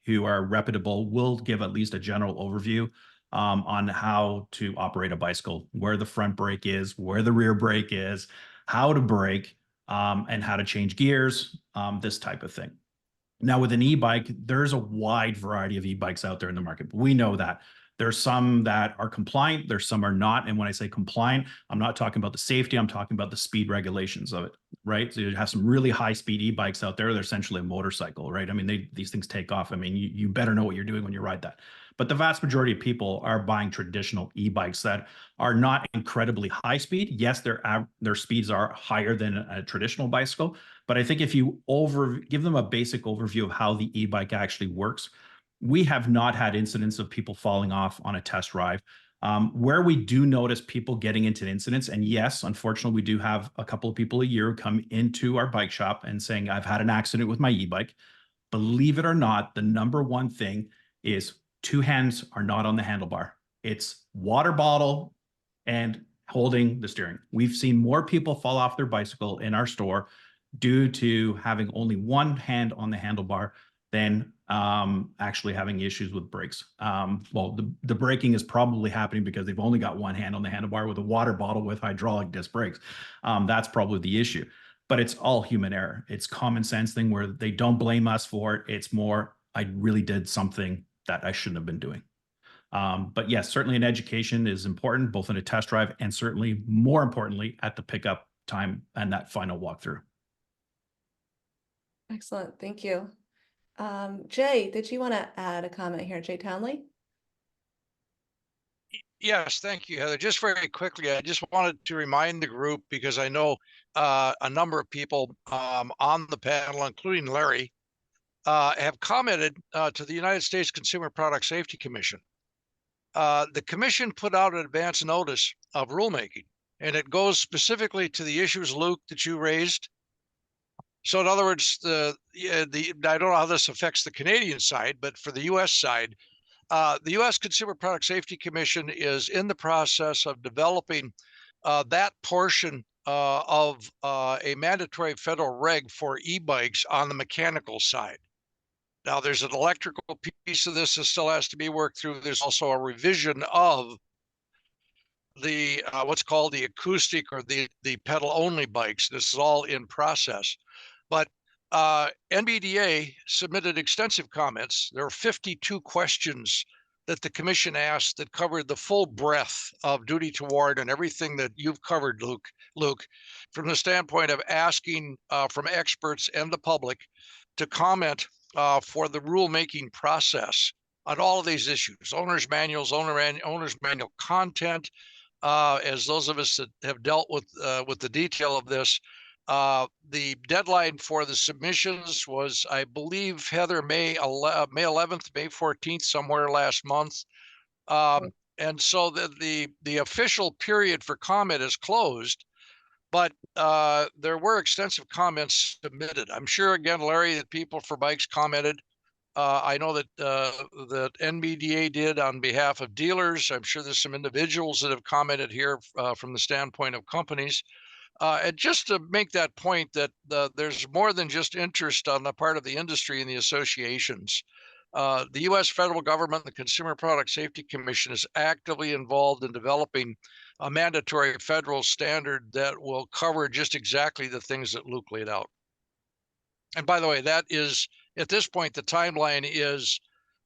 who are reputable will give at least a general overview on how to operate a bicycle, where the front brake is, where the rear brake is, how to brake, and how to change gears, this type of thing. Now, with an e-bike, there's a wide variety of e-bikes out there in the market. We know that. There's some that are compliant, there's some are not. And when I say compliant, I'm not talking about the safety, I'm talking about the speed regulations of it, right? So you have some really high speed e-bikes out there. They're essentially a motorcycle, right? I mean, these things take off. I mean, you better know what you're doing when you ride that. But the vast majority of people are buying traditional e-bikes that are not incredibly high speed. Yes, their speeds are higher than a traditional bicycle, But I think if you give them a basic overview of how the e-bike actually works, we have not had incidents of people falling off on a test drive. Where we do notice people getting into incidents, and yes, unfortunately, we do have a couple of people a year who come into our bike shop and saying, I've had an accident with my e-bike. Believe it or not, the number one thing is 2 hands are not on the handlebar. It's water bottle and holding the steering. We've seen more people fall off their bicycle in our store due to having only 1 hand on the handlebar than actually having issues with brakes. Well, the braking is probably happening because they've only got 1 hand on the handlebar with a water bottle with hydraulic disc brakes. That's probably the issue. But it's all human error. It's common sense thing where they don't blame us for it. It's more, I really did something that I shouldn't have been doing. But yes, certainly an education is important, both in a test drive and certainly more importantly at the pickup time and that final walkthrough. Excellent, thank you. Jay, did you want to add a comment here, Jay Townley? Yes, thank you, Heather. Just very quickly, I just wanted to remind the group, because I know a number of people on the panel, including Larry, have commented to the United States Consumer Product Safety Commission. The commission put out an advance notice of rulemaking, and it goes specifically to the issues, Luke, that you raised. So in other words, I don't know how this affects the Canadian side, but for the US side, the US Consumer Product Safety Commission is in the process of developing that portion of a mandatory federal reg for e-bikes on the mechanical side. Now, there's an electrical piece of this that still has to be worked through. There's also a revision of the what's called the acoustic or the pedal only bikes. This is all in process. But NBDA submitted extensive comments. There were 52 questions that the commission asked that covered the full breadth of duty to warn and everything that you've covered, Luke, from the standpoint of asking from experts and the public to comment for the rulemaking process on all of these issues: owner's manuals, owner's manual content. As those of us that have dealt with the detail of this, the deadline for the submissions was, I believe, Heather, May 11th, May 14th, somewhere last month. And so the official period for comment is closed, but there were extensive comments submitted. I'm sure, again, Larry, that people for bikes commented. I know that that NBDA did on behalf of dealers. I'm sure there's some individuals that have commented here from the standpoint of companies. And just to make that point that there's more than just interest on the part of the industry and the associations. The U.S. federal government, the Consumer Product Safety Commission, is actively involved in developing a mandatory federal standard that will cover just exactly the things that Luke laid out. And by the way, that is, at this point, the timeline is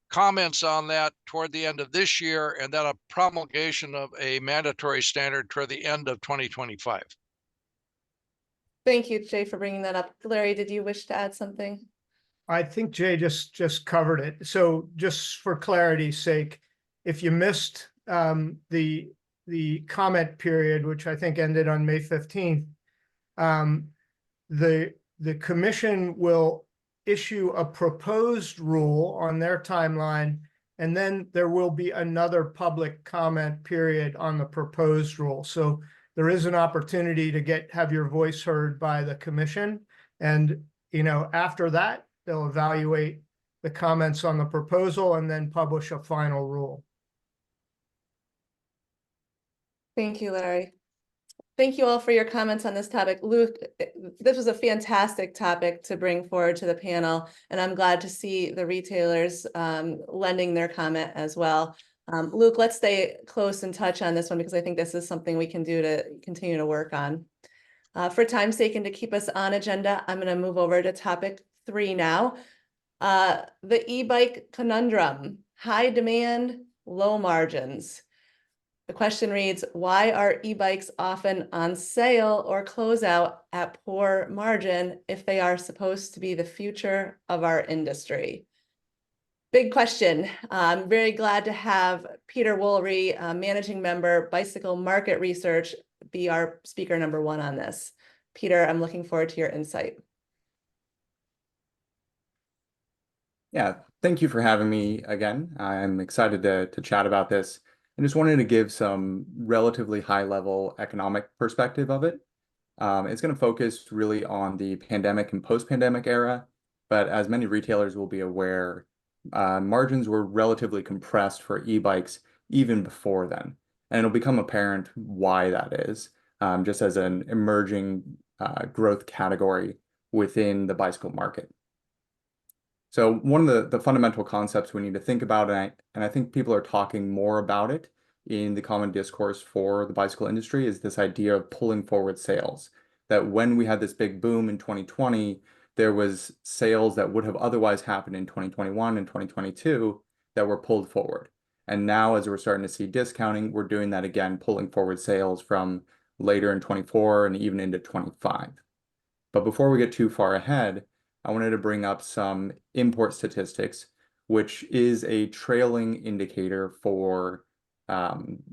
comments on that toward the end of this year, and then a promulgation of a mandatory standard toward the end of 2025. Thank you, Jay, for bringing that up. Larry, did you wish to add something? I think Jay just covered it. So just for clarity's sake, if you missed the comment period, which I think ended on May 15th, the commission will issue a proposed rule on their timeline, and then there will be another public comment period on the proposed rule. So there is an opportunity to have your voice heard by the commission. And, after that, they'll evaluate the comments on the proposal and then publish a final rule. Thank you, Larry. Thank you all for your comments on this topic. Luke, this was a fantastic topic to bring forward to the panel, and I'm glad to see the retailers lending their comment as well. Luke, let's stay close and touch on this one, because I think this is something we can do to continue to work on. For time's sake and to keep us on agenda, I'm going to move over to topic 3 now. The e-bike conundrum: high demand, low margins. The question reads, why are e-bikes often on sale or closeout at poor margin if they are supposed to be the future of our industry? Big question. I'm very glad to have Peter Woolry, Managing Member, Bicycle Market Research, be our speaker number 1 on this. Peter, I'm looking forward to your insight. Yeah, thank you for having me again. I'm excited to chat about this. I just wanted to give some relatively high-level economic perspective of it. It's going to focus really on the pandemic and post-pandemic era, but as many retailers will be aware, margins were relatively compressed for e-bikes even before then. And it'll become apparent why that is, just as an emerging growth category within the bicycle market. So one of the fundamental concepts we need to think about, and I think people are talking more about it in the common discourse for the bicycle industry, is this idea of pulling forward sales. That when we had this big boom in 2020, there was sales that would have otherwise happened in 2021 and 2022 that were pulled forward. And now as we're starting to see discounting, we're doing that again, pulling forward sales from later in 24 and even into 25. But before we get too far ahead, I wanted to bring up some import statistics, which is a trailing indicator for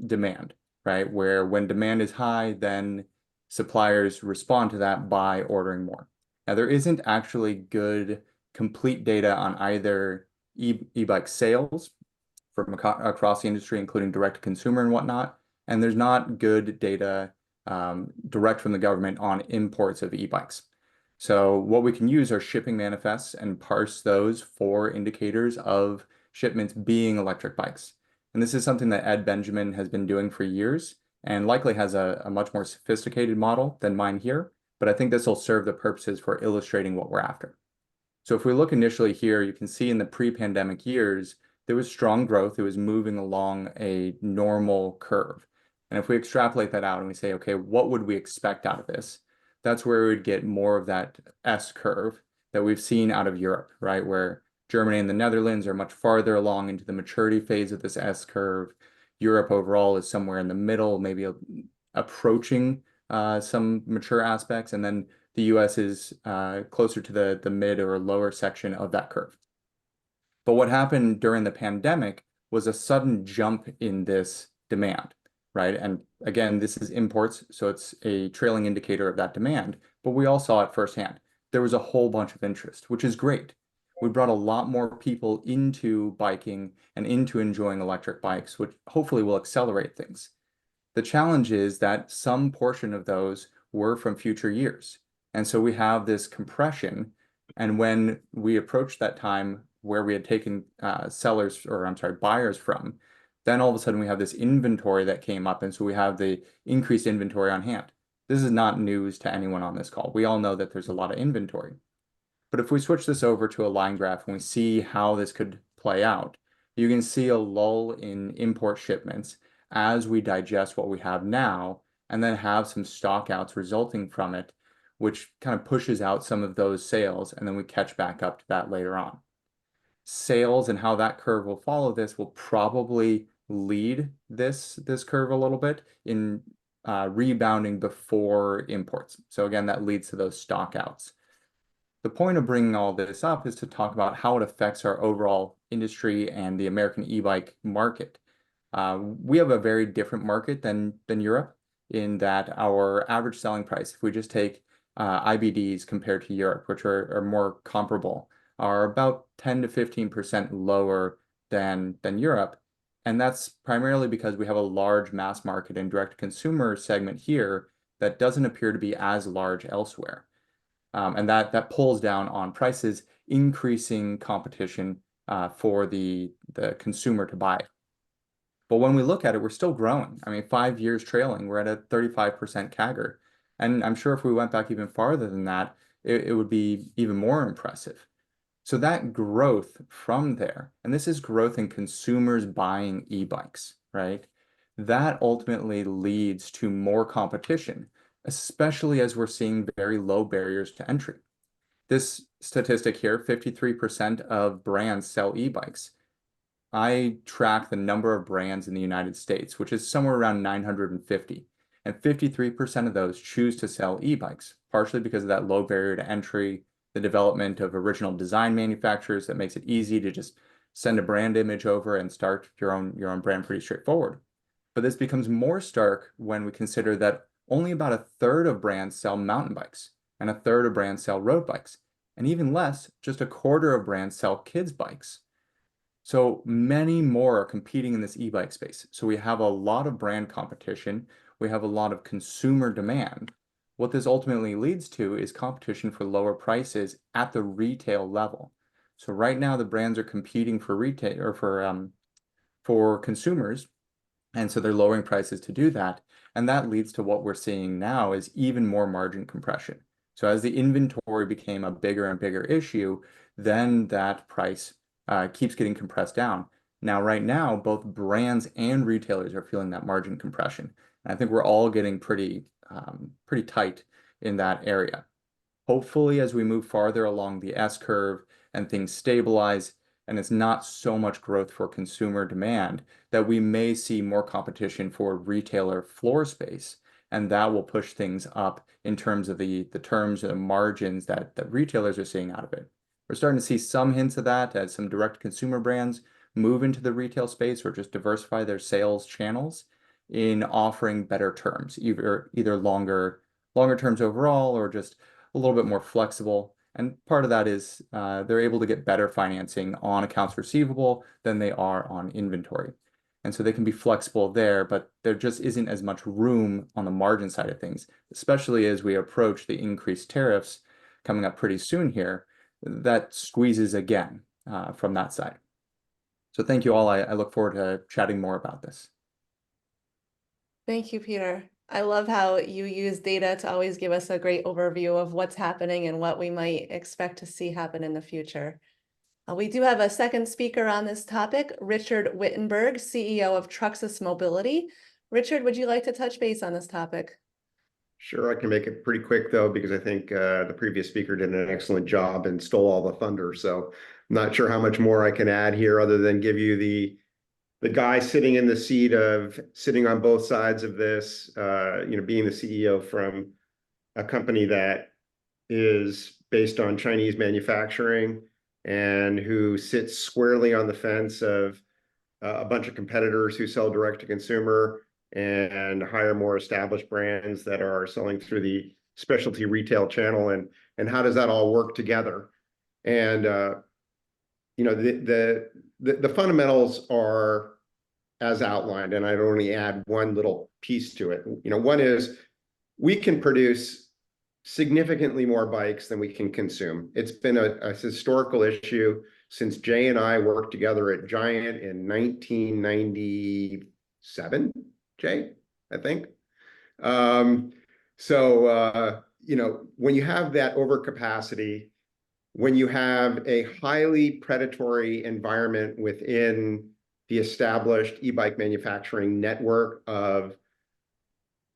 demand, right? Where when demand is high, then suppliers respond to that by ordering more. Now, there isn't actually good complete data on either e-bike sales from across the industry, including direct to consumer and whatnot, and there's not good data direct from the government on imports of e-bikes. So what we can use are shipping manifests and parse those for indicators of shipments being electric bikes. And this is something that Ed Benjamin has been doing for years and likely has a much more sophisticated model than mine here, but I think this will serve the purposes for illustrating what we're after. So if we look initially here, you can see in the pre-pandemic years, there was strong growth. It was moving along a normal curve. And if we extrapolate that out and we say, okay, what would we expect out of this? That's where we would get more of that S curve that we've seen out of Europe, right? Where Germany and the Netherlands are much farther along into the maturity phase of this S curve. Europe overall is somewhere in the middle, maybe approaching some mature aspects. And then the US is closer to the mid or lower section of that curve. But what happened during the pandemic was a sudden jump in this demand, right? And again, this is imports, so it's a trailing indicator of that demand, but we all saw it firsthand. There was a whole bunch of interest, which is great. We brought a lot more people into biking and into enjoying electric bikes, which hopefully will accelerate things. The challenge is that some portion of those were from future years. And so we have this compression. And when we approached that time where we had taken buyers from, then all of a sudden we have this inventory that came up. And so we have the increased inventory on hand. This is not news to anyone on this call. We all know that there's a lot of inventory. But if we switch this over to a line graph and we see how this could play out, you can see a lull in import shipments as we digest what we have now and then have some stockouts resulting from it, which kind of pushes out some of those sales, and then we catch back up to that later on. Sales and how that curve will follow this will probably lead this curve a little bit in rebounding before imports. So again, that leads to those stockouts. The point of bringing all this up is to talk about how it affects our overall industry and the American e-bike market. We have a very different market than Europe in that our average selling price, if we just take IBDs compared to Europe, which are more comparable, are about 10 to 15% lower than Europe. And that's primarily because we have a large mass market and direct consumer segment here that doesn't appear to be as large elsewhere. And that pulls down on prices, increasing competition for the consumer to buy. But when we look at it, we're still growing. I mean, 5 years trailing, we're at a 35% CAGR. And I'm sure if we went back even farther than that, it would be even more impressive. So that growth from there, and this is growth in consumers buying e-bikes, right? That ultimately leads to more competition, especially as we're seeing very low barriers to entry. This statistic here, 53% of brands sell e-bikes. I track the number of brands in the United States, which is somewhere around 950. And 53% of those choose to sell e-bikes, partially because of that low barrier to entry, the development of original design manufacturers that makes it easy to just send a brand image over and start your own brand pretty straightforward. But this becomes more stark when we consider that only about a third of brands sell mountain bikes and a third of brands sell road bikes. and even less, just a quarter of brands sell kids' bikes. So many more are competing in this e-bike space. So we have a lot of brand competition. We have a lot of consumer demand. What this ultimately leads to is competition for lower prices at the retail level. So right now the brands are competing for retail or for consumers, and so they're lowering prices to do that. And that leads to what we're seeing now is even more margin compression. So as the inventory became a bigger and bigger issue, then that price keeps getting compressed down. Now, right now, both brands and retailers are feeling that margin compression. And I think we're all getting pretty tight in that area. Hopefully, as we move farther along the S curve and things stabilize, and it's not so much growth for consumer demand, that we may see more competition for retailer floor space, and that will push things up in terms of the terms and margins that retailers are seeing out of it. We're starting to see some hints of that as some direct consumer brands move into the retail space or just diversify their sales channels in offering better terms, either longer terms overall or just a little bit more flexible. And part of that is they're able to get better financing on accounts receivable than they are on inventory. And so they can be flexible there, but there just isn't as much room on the margin side of things, especially as we approach the increased tariffs coming up pretty soon here. That squeezes again from that side. So thank you all. I look forward to chatting more about this. Thank you, Peter. I love how you use data to always give us a great overview of what's happening and what we might expect to see happen in the future. We do have a second speaker on this topic, Richard Wittenberg, CEO of Truxus Mobility. Richard, would you like to touch base on this topic? Sure, I can make it pretty quick though, because I think the previous speaker did an excellent job and stole all the thunder. So I'm not sure how much more I can add here other than give you the guy sitting in the seat of sitting on both sides of this, being the CEO from a company that is based on Chinese manufacturing and who sits squarely on the fence of a bunch of competitors who sell direct to consumer and hire more established brands that are selling through the specialty retail channel, and how does that all work together? And the fundamentals are as outlined, and I'd only add one little piece to it. One is we can produce significantly more bikes than we can consume. It's been a historical issue since Jay and I worked together at Giant in 1997. Jay, I think. When you have that overcapacity, when you have a highly predatory environment within the established e-bike manufacturing network of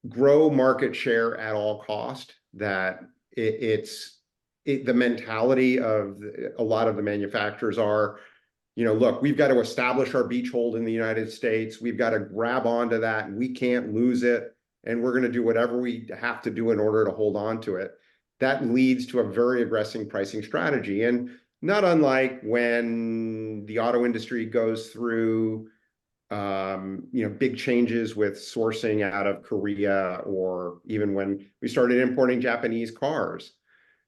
grow market share at all cost, that the mentality of a lot of the manufacturers are, look, we've got to establish our beachhead in the United States. We've got to grab onto that, and we can't lose it. And we're going to do whatever we have to do in order to hold on to it. That leads to a very aggressive pricing strategy. And not unlike when the auto industry goes through, big changes with sourcing out of Korea, or even when we started importing Japanese cars.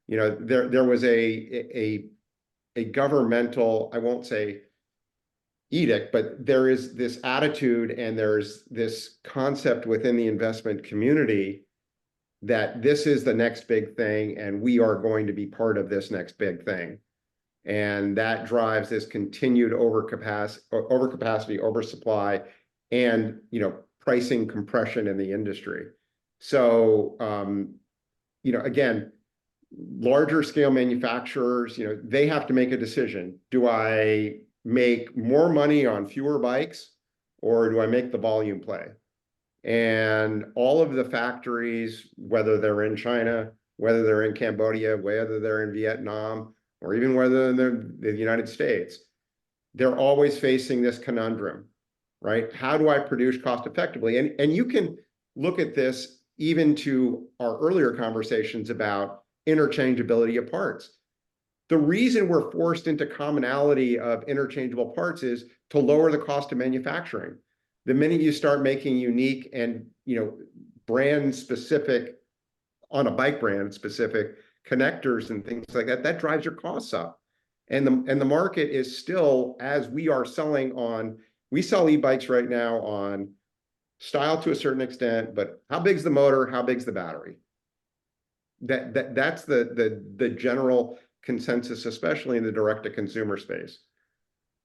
There was a governmental, I won't say edict, but there is this attitude and there's this concept within the investment community that this is the next big thing and we are going to be part of this next big thing. And that drives this continued overcapacity, oversupply, and pricing compression in the industry. So again, larger scale manufacturers, they have to make a decision. Do I make more money on fewer bikes, or do I make the volume play? And all of the factories, whether they're in China, whether they're in Cambodia, whether they're in Vietnam, or even whether they're in the United States, they're always facing this conundrum, right? How do I produce cost effectively? And you can look at this even to our earlier conversations about interchangeability of parts. The reason we're forced into commonality of interchangeable parts is to lower the cost of manufacturing. The minute you start making unique and brand specific, on a bike brand specific connectors and things like that, that drives your costs up. And the market is still, as we are selling on, we sell e-bikes right now on style to a certain extent, but how big's the motor? How big's the battery? That's the general consensus, especially in the direct-to-consumer space,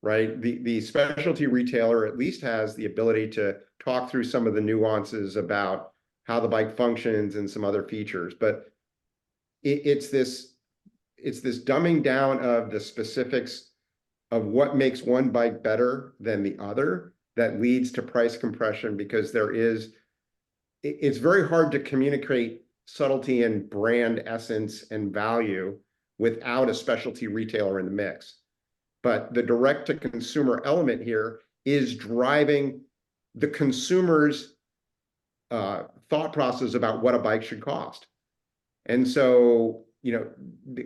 right? The specialty retailer at least has the ability to talk through some of the nuances about how the bike functions and some other features, but it's this dumbing down of the specifics of what makes one bike better than the other that leads to price compression, because it's very hard to communicate subtlety and brand essence and value without a specialty retailer in the mix. But the direct to consumer element here is driving the consumer's thought process about what a bike should cost. And so,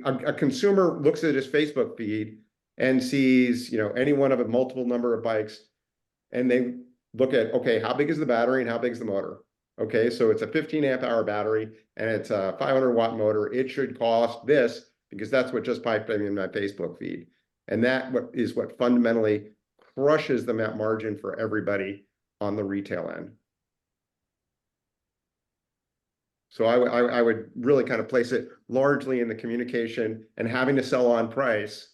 a consumer looks at his Facebook feed and sees, any one of a multiple number of bikes, and they look at, okay, how big is the battery and how big is the motor? Okay, so it's a 15 amp hour battery and it's a 500 watt motor. It should cost this because that's what just piped in my Facebook feed. And that is what fundamentally crushes the net margin for everybody on the retail end. So I would really kind of place it largely in the communication and having to sell on price,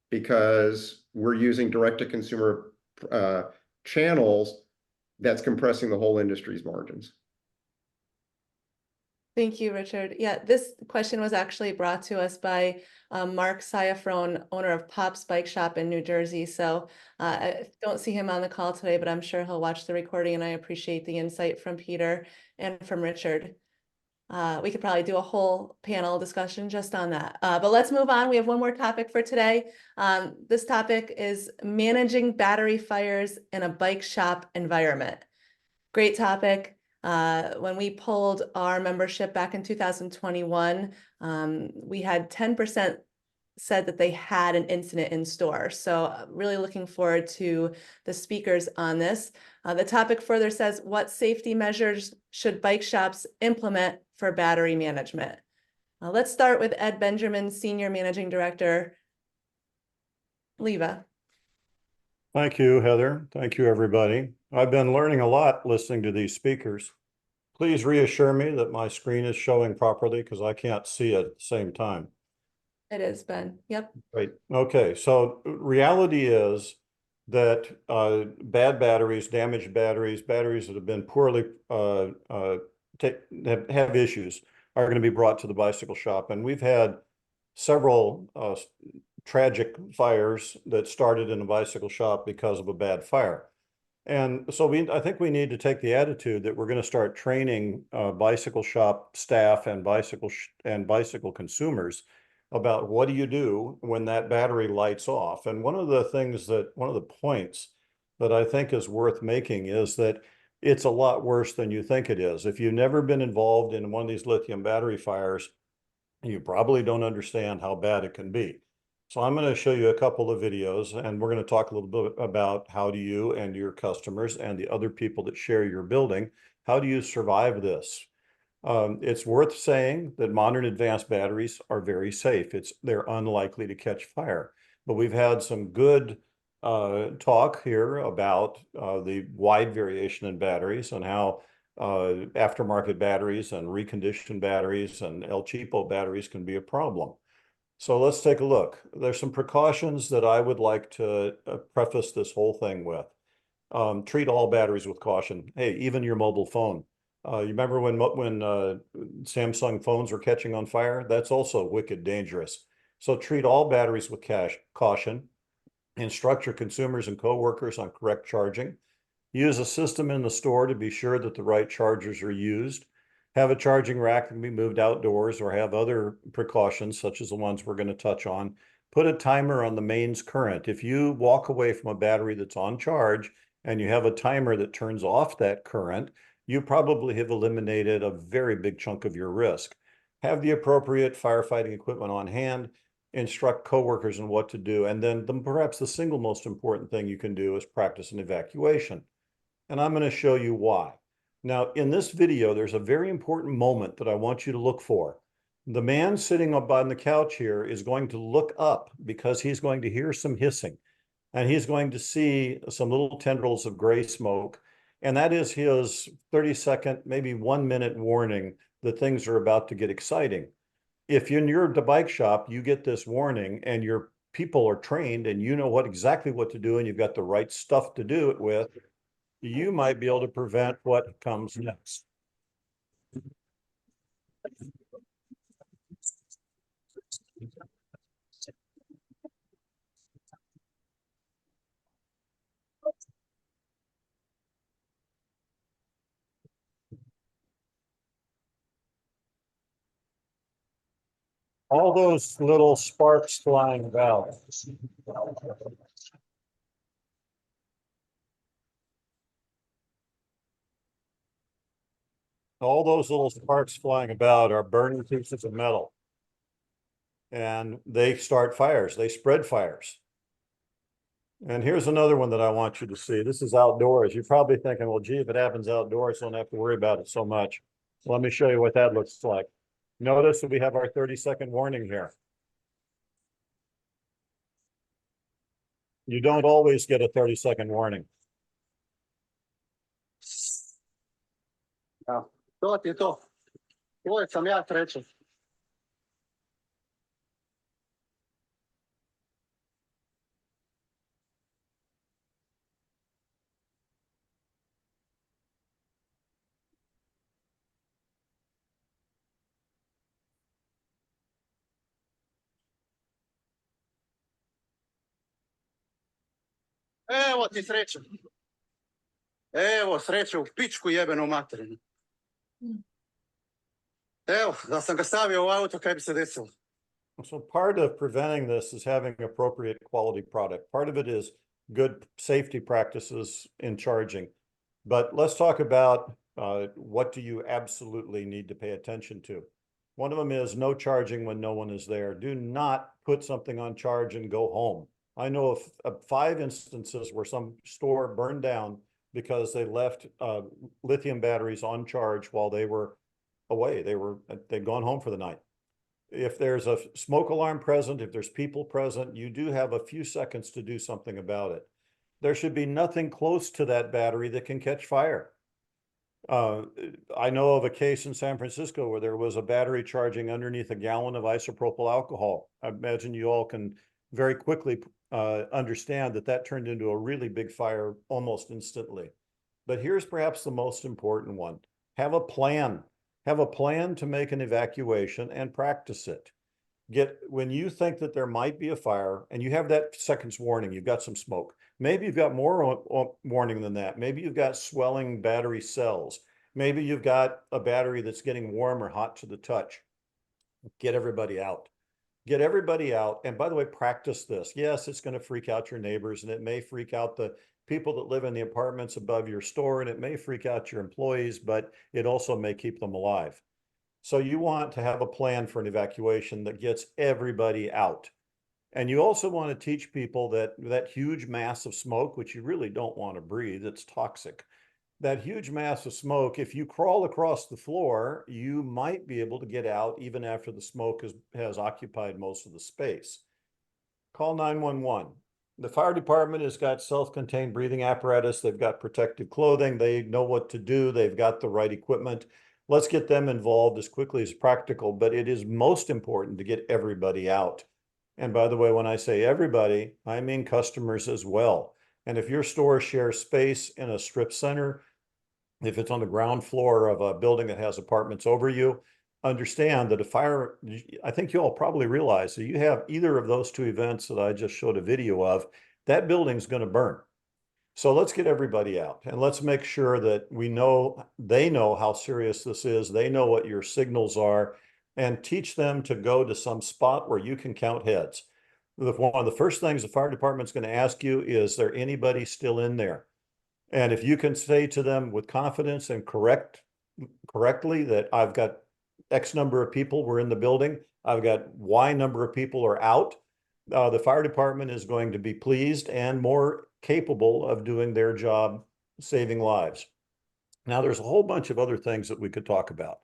because we're using direct-to-consumer channels that's compressing the whole industry's margins. Thank you, Richard. Yeah, this question was actually brought to us by Mark Siafrone, owner of Pop's Bike Shop in New Jersey. So I don't see him on the call today, but I'm sure he'll watch the recording, and I appreciate the insight from Peter and from Richard. We could probably do a whole panel discussion just on that. But let's move on. We have one more topic for today. This topic is managing battery fires in a bike shop environment. Great topic. When we polled our membership back in 2021, we had 10% said that they had an incident in store. So really looking forward to the speakers on this. The topic further says, what safety measures should bike shops implement for battery management? Let's start with Ed Benjamin, Senior Managing Director, Leva. Thank you, Heather. Thank you, everybody. I've been learning a lot listening to these speakers. Please reassure me that my screen is showing properly, because I can't see it at the same time. It is, Ben. Yep. Right. Okay. So reality is that bad batteries, damaged batteries, batteries that have been poorly have issues are going to be brought to the bicycle shop. And we've had several tragic fires that started in a bicycle shop because of a bad fire. And so I think we need to take the attitude that we're going to start training bicycle shop staff and bicycle consumers about what do you do when that battery lights off. And one of the points that I think is worth making is that it's a lot worse than you think it is. If you've never been involved in one of these lithium battery fires, you probably don't understand how bad it can be. So I'm going to show you a couple of videos, and we're going to talk a little bit about how do you and your customers and the other people that share your building, how do you survive this? It's worth saying that modern advanced batteries are very safe. They're unlikely to catch fire. But we've had some good talk here about the wide variation in batteries and how aftermarket batteries and reconditioned batteries and El Cheapo batteries can be a problem. So let's take a look. There's some precautions that I would like to preface this whole thing with. Treat all batteries with caution. Hey, even your mobile phone. You remember when Samsung phones were catching on fire? That's also wicked dangerous. So treat all batteries with caution. Instruct your consumers and coworkers on correct charging. Use a system in the store to be sure that the right chargers are used. Have a charging rack that can be moved outdoors, or have other precautions such as the ones we're going to touch on. Put a timer on the mains current. If you walk away from a battery that's on charge and you have a timer that turns off that current, you probably have eliminated a very big chunk of your risk. Have the appropriate firefighting equipment on hand. Instruct coworkers on what to do. And then perhaps the single most important thing you can do is practice an evacuation. And I'm going to show you why. Now, in this video, there's a very important moment that I want you to look for. The man sitting up on the couch here is going to look up because he's going to hear some hissing, and he's going to see some little tendrils of gray smoke. And that is his 30-second, maybe 1-minute warning that things are about to get exciting. If in your bike shop, you get this warning and your people are trained and you know exactly what to do and you've got the right stuff to do it with, you might be able to prevent what comes next. All those little sparks flying about. All those little sparks flying about are burning pieces of metal. And they start fires, they spread fires. And here's another one that I want you to see. This is outdoors. You're probably thinking, well, gee, if it happens outdoors, I don't have to worry about it so much. Let me show you what that looks like. Notice that we have our 30-second warning here. You don't always get a 30-second warning. To ti je to. Uvijek sam ja treći. Evo ti sreće. Evo sreće u pičku jebenu materinu. Evo, da sam ga stavio u auto, kaj bi se desilo? So part of preventing this is having appropriate quality product. Part of it is good safety practices in charging. But let's talk about what do you absolutely need to pay attention to. One of them is no charging when no one is there. Do not put something on charge and go home. I know of 5 instances where some store burned down because they left lithium batteries on charge while they were away. They'd gone home for the night. If there's a smoke alarm present, if there's people present, you do have a few seconds to do something about it. There should be nothing close to that battery that can catch fire. I know of a case in San Francisco where there was a battery charging underneath a gallon of isopropyl alcohol. I imagine you all can very quickly understand that that turned into a really big fire almost instantly. But here's perhaps the most important one. Have a plan. Have a plan to make an evacuation and practice it. When you think that there might be a fire and you have that seconds warning, you've got some smoke. Maybe you've got more warning than that. Maybe you've got swelling battery cells. Maybe you've got a battery that's getting warm or hot to the touch. Get everybody out. Get everybody out. And by the way, practice this. Yes, it's going to freak out your neighbors and it may freak out the people that live in the apartments above your store, and it may freak out your employees, but it also may keep them alive. So you want to have a plan for an evacuation that gets everybody out. And you also want to teach people that huge mass of smoke, which you really don't want to breathe, it's toxic. That huge mass of smoke, if you crawl across the floor, you might be able to get out even after the smoke has occupied most of the space. Call 911. The fire department has got self-contained breathing apparatus. They've got protective clothing. They know what to do. They've got the right equipment. Let's get them involved as quickly as practical, but it is most important to get everybody out. And by the way, when I say everybody, I mean customers as well. And if your store shares space in a strip center, if it's on the ground floor of a building that has apartments over you, understand that a fire, I think you all probably realize that you have either of those 2 events that I just showed a video of, that building's going to burn. So let's get everybody out and let's make sure that they know how serious this is. They know what your signals are, and teach them to go to some spot where you can count heads. One of the first things the fire department's going to ask you is there anybody still in there? And if you can say to them with confidence and correctly that I've got X number of people were in the building, I've got Y number of people are out, the fire department is going to be pleased and more capable of doing their job, saving lives. Now, there's a whole bunch of other things that we could talk about.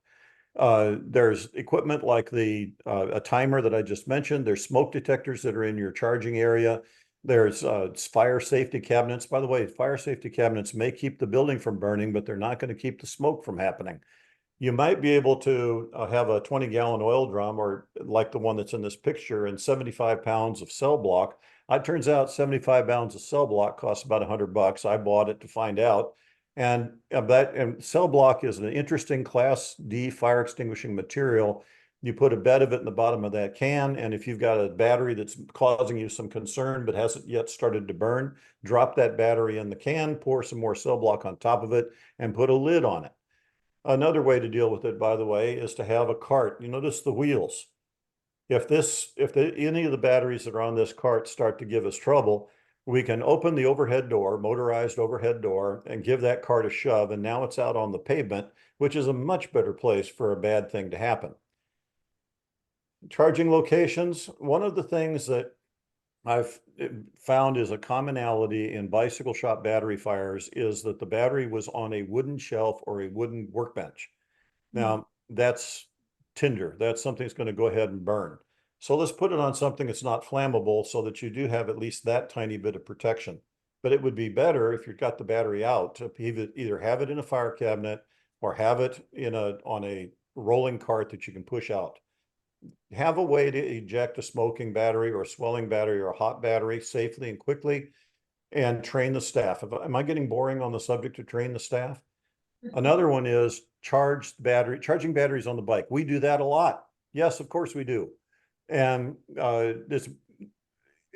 There's equipment like a timer that I just mentioned. There's smoke detectors that are in your charging area. There's fire safety cabinets. By the way, fire safety cabinets may keep the building from burning, but they're not going to keep the smoke from happening. You might be able to have a 20-gallon oil drum, or like the one that's in this picture, and 75 pounds of cell block. It turns out 75 pounds of cell block costs about $100. I bought it to find out. And cell block is an interesting Class D fire extinguishing material. You put a bed of it in the bottom of that can, and if you've got a battery that's causing you some concern but hasn't yet started to burn, drop that battery in the can, pour some more cell block on top of it, and put a lid on it. Another way to deal with it, by the way, is to have a cart. You notice the wheels. If any of the batteries that are on this cart start to give us trouble, we can open the overhead door, motorized overhead door, and give that cart a shove, and now it's out on the pavement, which is a much better place for a bad thing to happen. Charging locations. One of the things that I've found is a commonality in bicycle shop battery fires is that the battery was on a wooden shelf or a wooden workbench. Now, that's tinder. That's something that's going to go ahead and burn. So let's put it on something that's not flammable so that you do have at least that tiny bit of protection. But it would be better if you've got the battery out to either have it in a fire cabinet or have it on a rolling cart that you can push out. Have a way to eject a smoking battery or a swelling battery or a hot battery safely and quickly, and train the staff. Am I getting boring on the subject to train the staff? Another one is charging batteries on the bike. We do that a lot. Yes, of course we do. And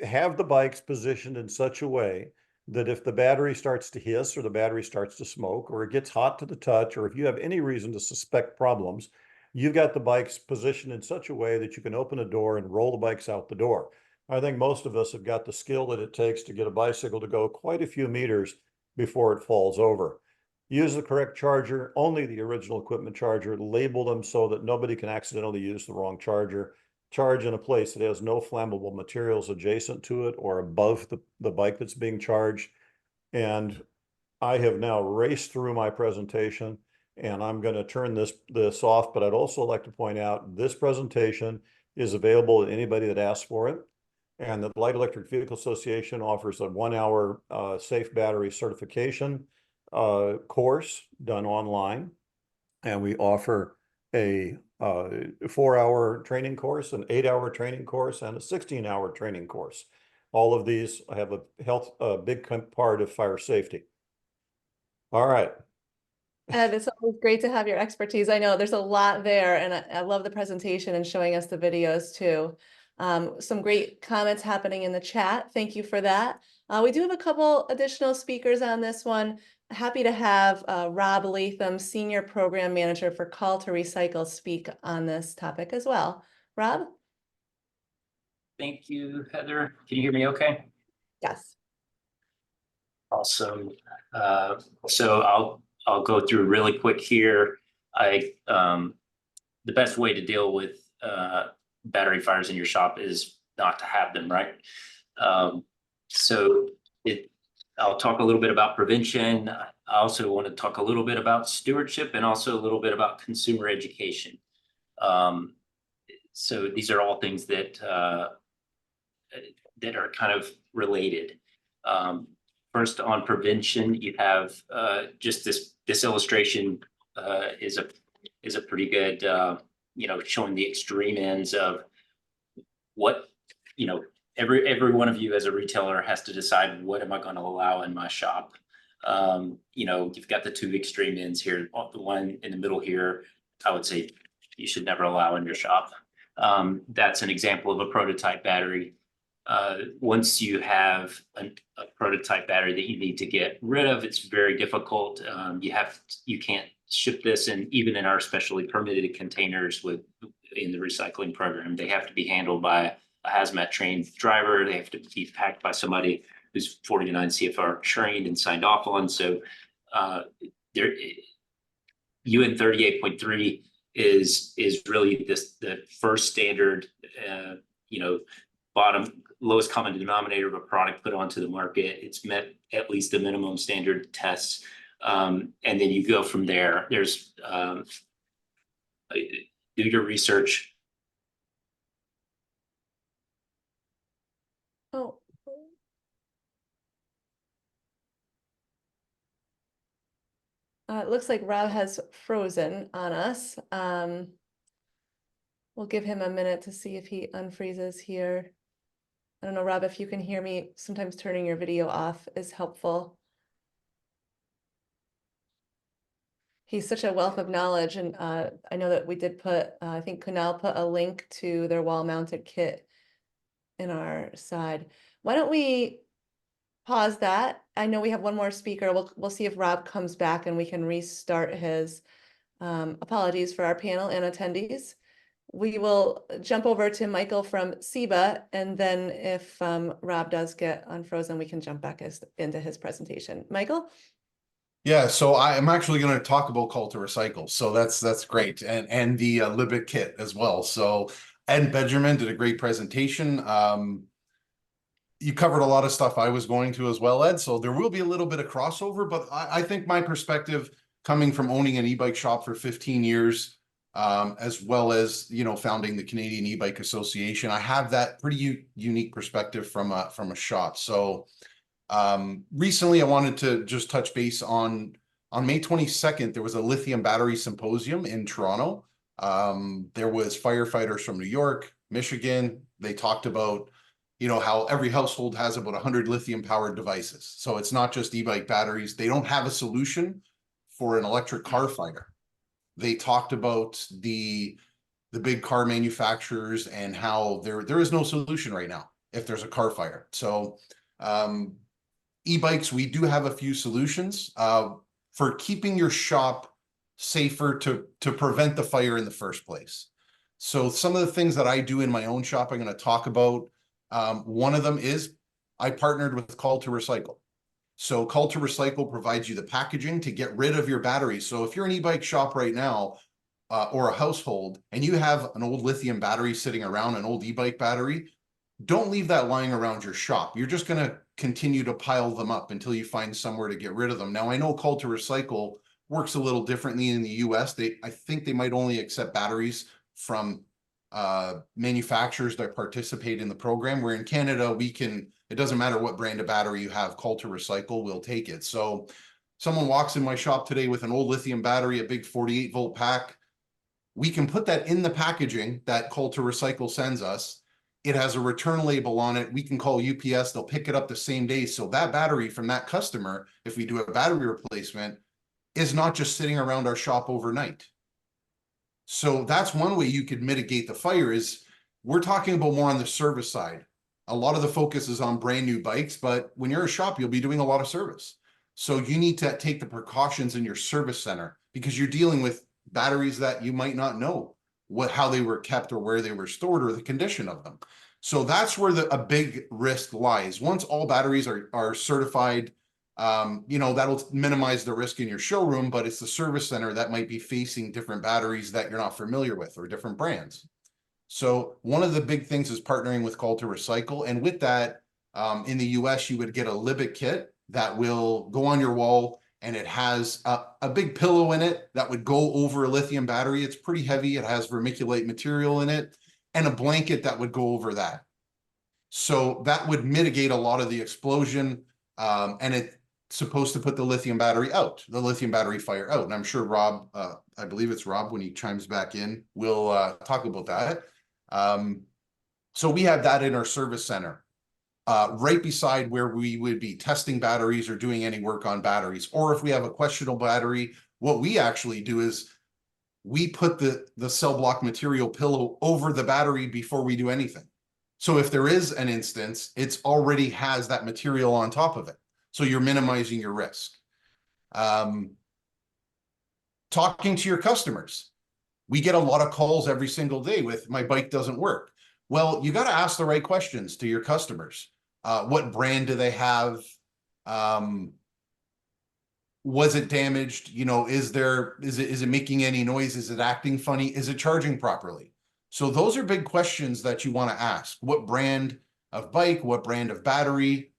have the bikes positioned in such a way that if the battery starts to hiss or the battery starts to smoke or it gets hot to the touch, or if you have any reason to suspect problems, you've got the bikes positioned in such a way that you can open a door and roll the bikes out the door. I think most of us have got the skill that it takes to get a bicycle to go quite a few meters before it falls over. Use the correct charger, only the original equipment charger, label them so that nobody can accidentally use the wrong charger. Charge in a place that has no flammable materials adjacent to it or above the bike that's being charged. And I have now raced through my presentation, and I'm going to turn this off, but I'd also like to point out this presentation is available to anybody that asks for it. And the Light Electric Vehicle Association offers a 1-hour safe battery certification course done online. And we offer a 4-hour training course, an 8-hour training course, and a 16-hour training course. All of these have a big part of fire safety. All right. Ed, it's always great to have your expertise. I know there's a lot there, and I love the presentation and showing us the videos too. Some great comments happening in the chat. Thank you for that. We do have a couple additional speakers on this one. Happy to have Rob Latham, Senior Program Manager for Call to Recycle, speak on this topic as well. Rob? Thank you, Heather. Can you hear me okay? Yes. Awesome. So I'll go through really quick here. The best way to deal with battery fires in your shop is not to have them, right? I'll talk a little bit about prevention. I also want to talk a little bit about stewardship and also a little bit about consumer education. So these are all things that are kind of related. First, on prevention, you have just this illustration is a pretty good, showing the extreme ends of what, every one of you as a retailer has to decide, what am I going to allow in my shop? You've got the two extreme ends here. The one in the middle here, I would say you should never allow in your shop. That's an example of a prototype battery. Once you have a prototype battery that you need to get rid of, it's very difficult. You can't ship this, and even in our specially permitted containers in the recycling program, they have to be handled by a hazmat trained driver. They have to be packed by somebody who's 49 CFR trained and signed off on. So UN 38.3 is really the first standard, lowest common denominator of a product put onto the market. It's met at least the minimum standard tests. And then you go from there. There's do your research. Oh. It looks like Rob has frozen on us. We'll give him a minute to see if he unfreezes here. I don't know, Rob, if you can hear me, sometimes turning your video off is helpful. He's such a wealth of knowledge, and I know that we did put, I think Kunal put a link to their wall-mounted kit in our side. Why don't we pause that? I know we have one more speaker. We'll see if Rob comes back and we can restart his apologies for our panel and attendees. We will jump over to Michael from SEBA, and then if Rob does get unfrozen, we can jump back into his presentation. Michael? Yeah, so I'm actually going to talk about Call to Recycle. So that's great, and the Libet kit as well. So Ed Benjamin did a great presentation. You covered a lot of stuff I was going to as well, Ed. So there will be a little bit of crossover, but I think my perspective, coming from owning an e-bike shop for 15 years, as well as, you know, founding the Canadian E-Bike Association, I have that pretty unique perspective from a shop. So recently I wanted to just touch base on May 22nd, there was a lithium battery symposium in Toronto. There was firefighters from New York, Michigan. They talked about, you know, how every household has about 100 lithium powered devices. So it's not just e-bike batteries. They don't have a solution for an electric car fire. They talked about the big car manufacturers and how there is no solution right now if there's a car fire. So e-bikes, we do have a few solutions for keeping your shop safer to prevent the fire in the first place. So some of the things that I do in my own shop, I'm going to talk about. One of them is I partnered with Call to Recycle. So Call to Recycle provides you the packaging to get rid of your batteries. So if you're an e-bike shop right now, or a household, and you have an old lithium battery sitting around, an old e-bike battery, don't leave that lying around your shop. You're just going to continue to pile them up until you find somewhere to get rid of them. Now, I know Call to Recycle works a little differently in the US. I think they might only accept batteries from manufacturers that participate in the program, where in Canada, it doesn't matter what brand of battery you have, Call to Recycle will take it. So someone walks in my shop today with an old lithium battery, a big 48 volt pack. We can put that in the packaging that Call to Recycle sends us. It has a return label on it. We can call UPS. They'll pick it up the same day. So that battery from that customer, if we do a battery replacement, is not just sitting around our shop overnight. So that's one way you could mitigate the fire. Is we're talking about more on the service side. A lot of the focus is on brand new bikes, but when you're a shop, you'll be doing a lot of service. So you need to take the precautions in your service center, because you're dealing with batteries that you might not know how they were kept or where they were stored or the condition of them. So that's where a big risk lies. Once all batteries are certified, you know, that'll minimize the risk in your showroom, but it's the service center that might be facing different batteries that you're not familiar with or different brands. So one of the big things is partnering with Call to Recycle. And with that, in the US, you would get a Libet kit that will go on your wall, and it has a big pillow in it that would go over a lithium battery. It's pretty heavy. It has vermiculite material in it, and a blanket that would go over that. So that would mitigate a lot of the explosion, and it's supposed to put the lithium battery fire out. And I'm sure Rob, I believe it's Rob, when he chimes back in, we'll talk about that. So we have that in our service center, right beside where we would be testing batteries or doing any work on batteries. Or if we have a questionable battery, what we actually do is we put the cell block material pillow over the battery before we do anything. So if there is an instance, it's already has that material on top of it. So you're minimizing your risk. Talking to your customers. We get a lot of calls every single day with, my bike doesn't work. Well, you got to ask the right questions to your customers. What brand do they have? Was it damaged? You know, is it making any noise? Is it acting funny? Is it charging properly? So those are big questions that you want to ask. What brand of bike? What brand of battery?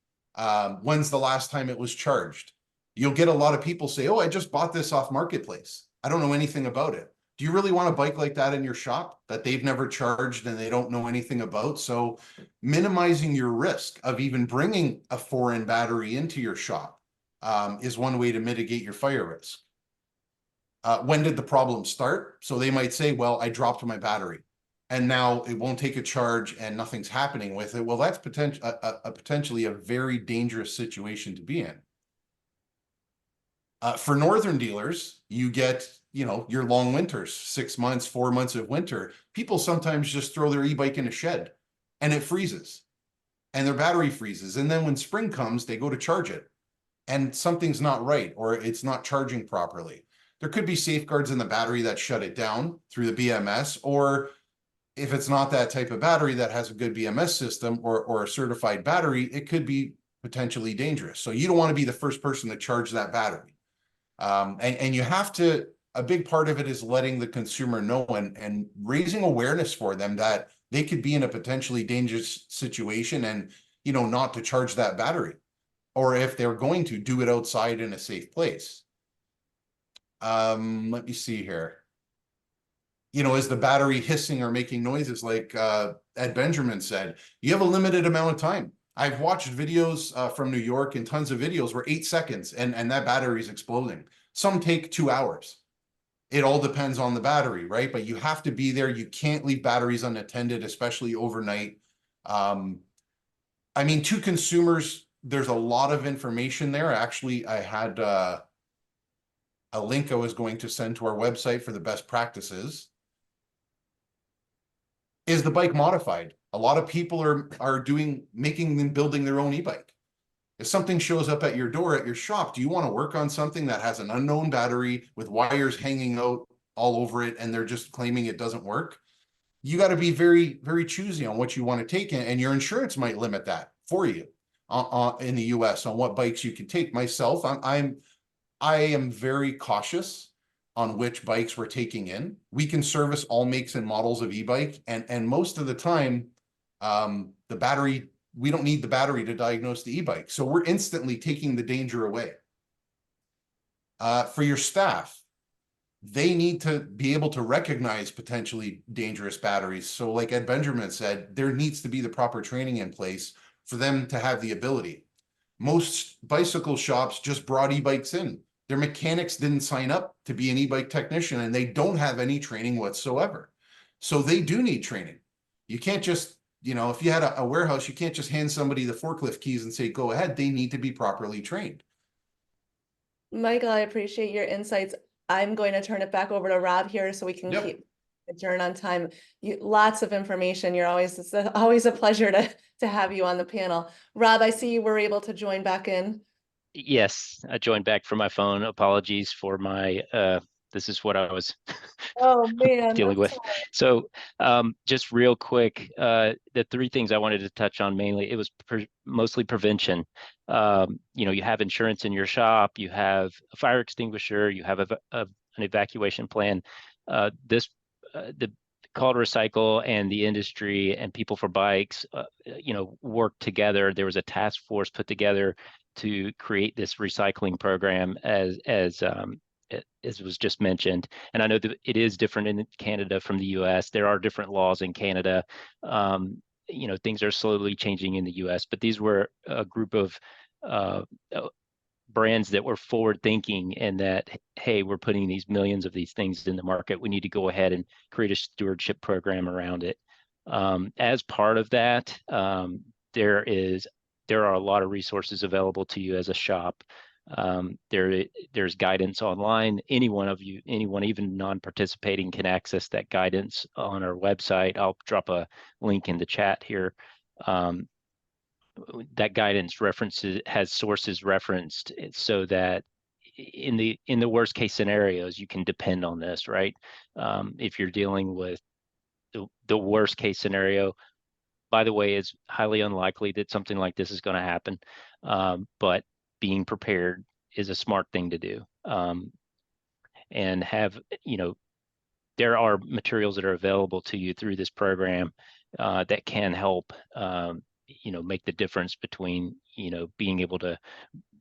When's the last time it was charged? You'll get a lot of people say, oh, I just bought this off Marketplace. I don't know anything about it. Do you really want a bike like that in your shop that they've never charged and they don't know anything about? So minimizing your risk of even bringing a 4N battery into your shop is one way to mitigate your fire risk. When did the problem start? So they might say, well, I dropped my battery and now it won't take a charge and nothing's happening with it. Well, that's potentially a very dangerous situation to be in. For northern dealers, you get, you know, your long winters, 6 months, 4 months of winter. People sometimes just throw their e-bike in a shed and it freezes and their battery freezes. And then when spring comes, they go to charge it and something's not right, or it's not charging properly. There could be safeguards in the battery that shut it down through the BMS, or if it's not that type of battery that has a good BMS system or a certified battery, it could be potentially dangerous. So you don't want to be the first person to charge that battery. And you have to, a big part of it is letting the consumer know and raising awareness for them that they could be in a potentially dangerous situation and, you know, not to charge that battery. Or if they're going to, do it outside in a safe place. Let me see here. You know, is the battery hissing or making noises like Ed Benjamin said? You have a limited amount of time. I've watched videos from New York and tons of videos where 8 seconds and that battery is exploding. Some take 2 hours. It all depends on the battery, right? But you have to be there. You can't leave batteries unattended, especially overnight. I mean, to consumers, there's a lot of information there. Actually, I had a link I was going to send to our website for the best practices. Is the bike modified? A lot of people are making and building their own e-bike. If something shows up at your door at your shop, do you want to work on something that has an unknown battery with wires hanging out all over it and they're just claiming it doesn't work? You got to be very, very choosy on what you want to take, and your insurance might limit that for you in the US on what bikes you can take. Myself, I am very cautious on which bikes we're taking in. We can service all makes and models of e-bike, and most of the time, the battery, we don't need the battery to diagnose the e-bike. So we're instantly taking the danger away. For your staff, they need to be able to recognize potentially dangerous batteries. So like Ed Benjamin said, there needs to be the proper training in place for them to have the ability. Most bicycle shops just brought e-bikes in. Their mechanics didn't sign up to be an e-bike technician, and they don't have any training whatsoever. So they do need training. You can't just, you know, if you had a warehouse, you can't just hand somebody the forklift keys and say, go ahead. They need to be properly trained. Michael, I appreciate your insights. I'm going to turn it back over to Rob here so we can Yep. keep adjourn on time. Lots of information. It's always a pleasure to have you on the panel. Rob, I see you were able to join back in. Yes, I joined back from my phone. Apologies for my, this is what I was Oh man, dealing with. So just real quick, the 3 things I wanted to touch on mainly, it was mostly prevention. You know, you have insurance in your shop, you have a fire extinguisher, you have an evacuation plan. The Call to Recycle and the industry and People for Bikes, you know, worked together. There was a task force put together to create this recycling program as was just mentioned. And I know that it is different in Canada from the US. There are different laws in Canada. You know, things are slowly changing in the US, but these were a group of brands that were forward thinking, and that, hey, we're putting these millions of these things in the market. We need to go ahead and create a stewardship program around it. As part of that, there are a lot of resources available to you as a shop. There's guidance online. Anyone, even non-participating, can access that guidance on our website. I'll drop a link in the chat here. That guidance has sources referenced so that in the worst case scenarios, you can depend on this, right? If you're dealing with the worst case scenario, by the way, it's highly unlikely that something like this is going to happen, but being prepared is a smart thing to do. And have, you know, there are materials that are available to you through this program that can help, you know, make the difference between, you know, being able to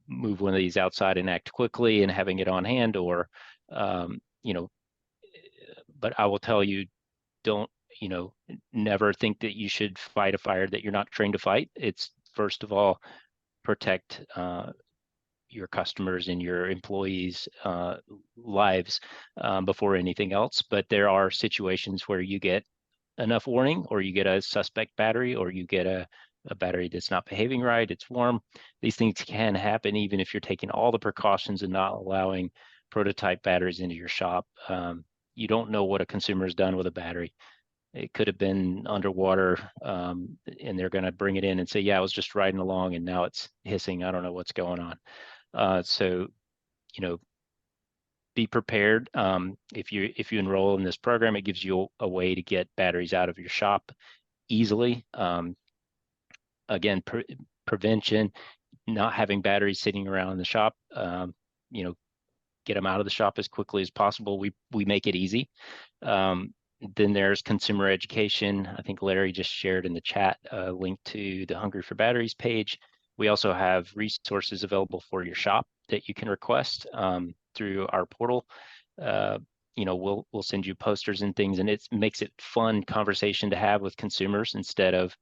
move one of these outside and act quickly and having it on hand, or, you know, But I will tell you, don't, never think that you should fight a fire that you're not trained to fight. It's first of all, protect your customers and your employees' lives before anything else. But there are situations where you get enough warning, or you get a suspect battery, or you get a battery that's not behaving right, it's warm. These things can happen even if you're taking all the precautions and not allowing prototype batteries into your shop. You don't know what a consumer has done with a battery. It could have been underwater, and they're going to bring it in and say, yeah, I was just riding along and now it's hissing. I don't know what's going on. So, be prepared. If you enroll in this program, it gives you a way to get batteries out of your shop easily. Again, prevention, not having batteries sitting around in the shop. Get them out of the shop as quickly as possible. We make it easy. Then there's consumer education. I think Larry just shared in the chat a link to the Hungry for Batteries page. We also have resources available for your shop that you can request through our portal. We'll send you posters and things, and it makes it fun conversation to have with consumers instead of,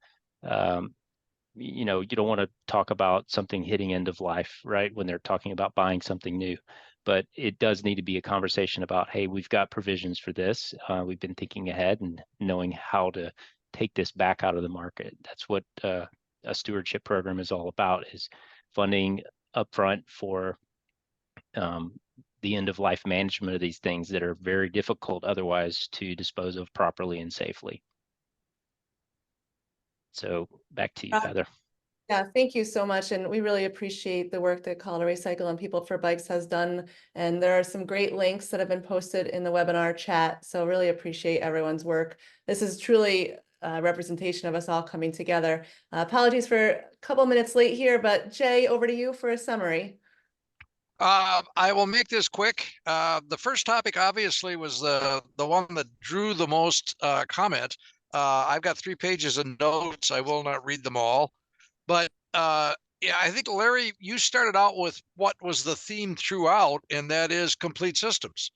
you don't want to talk about something hitting end of life, right? When they're talking about buying something new. But it does need to be a conversation about, hey, we've got provisions for this. We've been thinking ahead and knowing how to take this back out of the market. That's what a stewardship program is all about, is funding upfront for the end of life management of these things that are very difficult otherwise to dispose of properly and safely. So back to you, Heather. Yeah, thank you so much. And we really appreciate the work that Call to Recycle and People for Bikes has done. And there are some great links that have been posted in the webinar chat. So really appreciate everyone's work. This is truly a representation of us all coming together. Apologies for a couple minutes late here, but Jay, over to you for a summary. I will make this quick. The first topic obviously was the one that drew the most comment. I've got 3 pages of notes. I will not read them all. But yeah, I think, Larry, you started out with what was the theme throughout, and that is complete systems.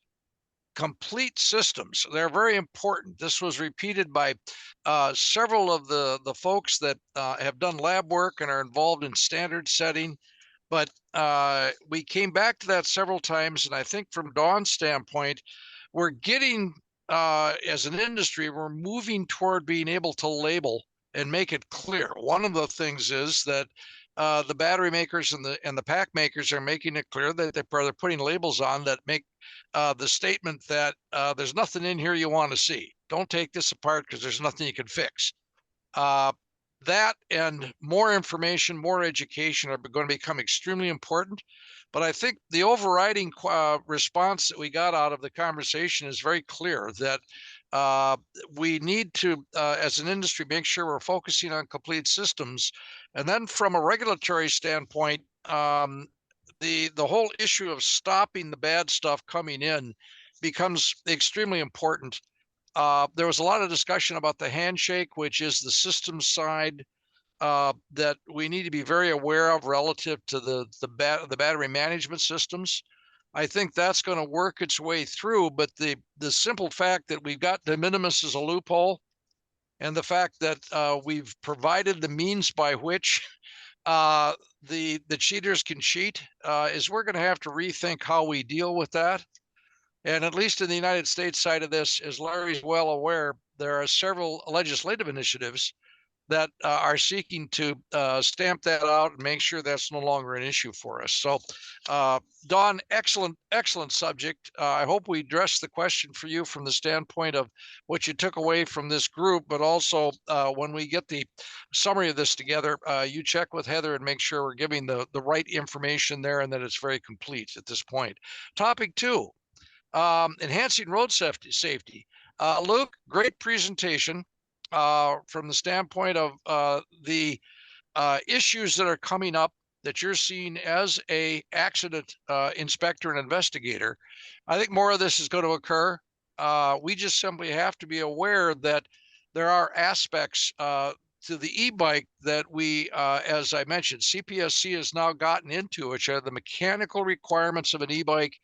Complete systems. They're very important. This was repeated by several of the folks that have done lab work and are involved in standard setting. But we came back to that several times. And I think from Dawn's standpoint, we're getting, as an industry, we're moving toward being able to label and make it clear. One of the things is that the battery makers and the pack makers are making it clear that they're putting labels on that make the statement that there's nothing in here you want to see. Don't take this apart because there's nothing you can fix. That and more information, more education are going to become extremely important. But I think the overriding response that we got out of the conversation is very clear that we need to, as an industry, make sure we're focusing on complete systems. And then from a regulatory standpoint, the whole issue of stopping the bad stuff coming in becomes extremely important. There was a lot of discussion about the handshake, which is the system side that we need to be very aware of relative to the battery management systems. I think that's going to work its way through, but the simple fact that we've got de minimis as a loophole, and the fact that we've provided the means by which the cheaters can cheat, is we're going to have to rethink how we deal with that. And at least in the United States side of this, as Larry's well aware, there are several legislative initiatives that are seeking to stamp that out and make sure that's no longer an issue for us. So, Dawn, excellent subject. I hope we addressed the question for you from the standpoint of what you took away from this group, but also when we get the summary of this together, you check with Heather and make sure we're giving the right information there and that it's very complete at this point. Topic 2. Enhancing road safety. Luke, great presentation from the standpoint of the issues that are coming up that you're seeing as a accident inspector and investigator. I think more of this is going to occur. We just simply have to be aware that there are aspects to the e-bike that we, as I mentioned, CPSC has now gotten into, which are the mechanical requirements of an e-bike.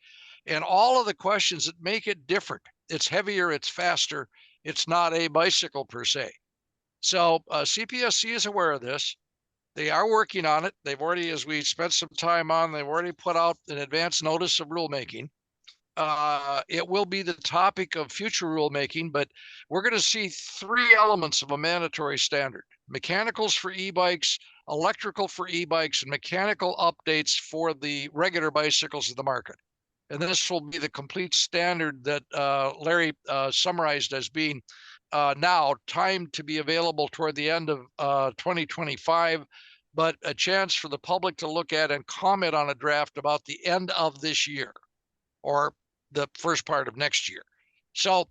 and all of the questions that make it different. It's heavier, it's faster, it's not a bicycle per se. So CPSC is aware of this. They are working on it. They've already, as we spent some time on, they've already put out an advance notice of rulemaking. It will be the topic of future rulemaking, but we're going to see 3 elements of a mandatory standard: mechanicals for e-bikes, electrical for e-bikes, and mechanical updates for the regular bicycles in the market. And this will be the complete standard that Larry summarized as being now timed to be available toward the end of 2025, but a chance for the public to look at and comment on a draft about the end of this year or the first part of next year. So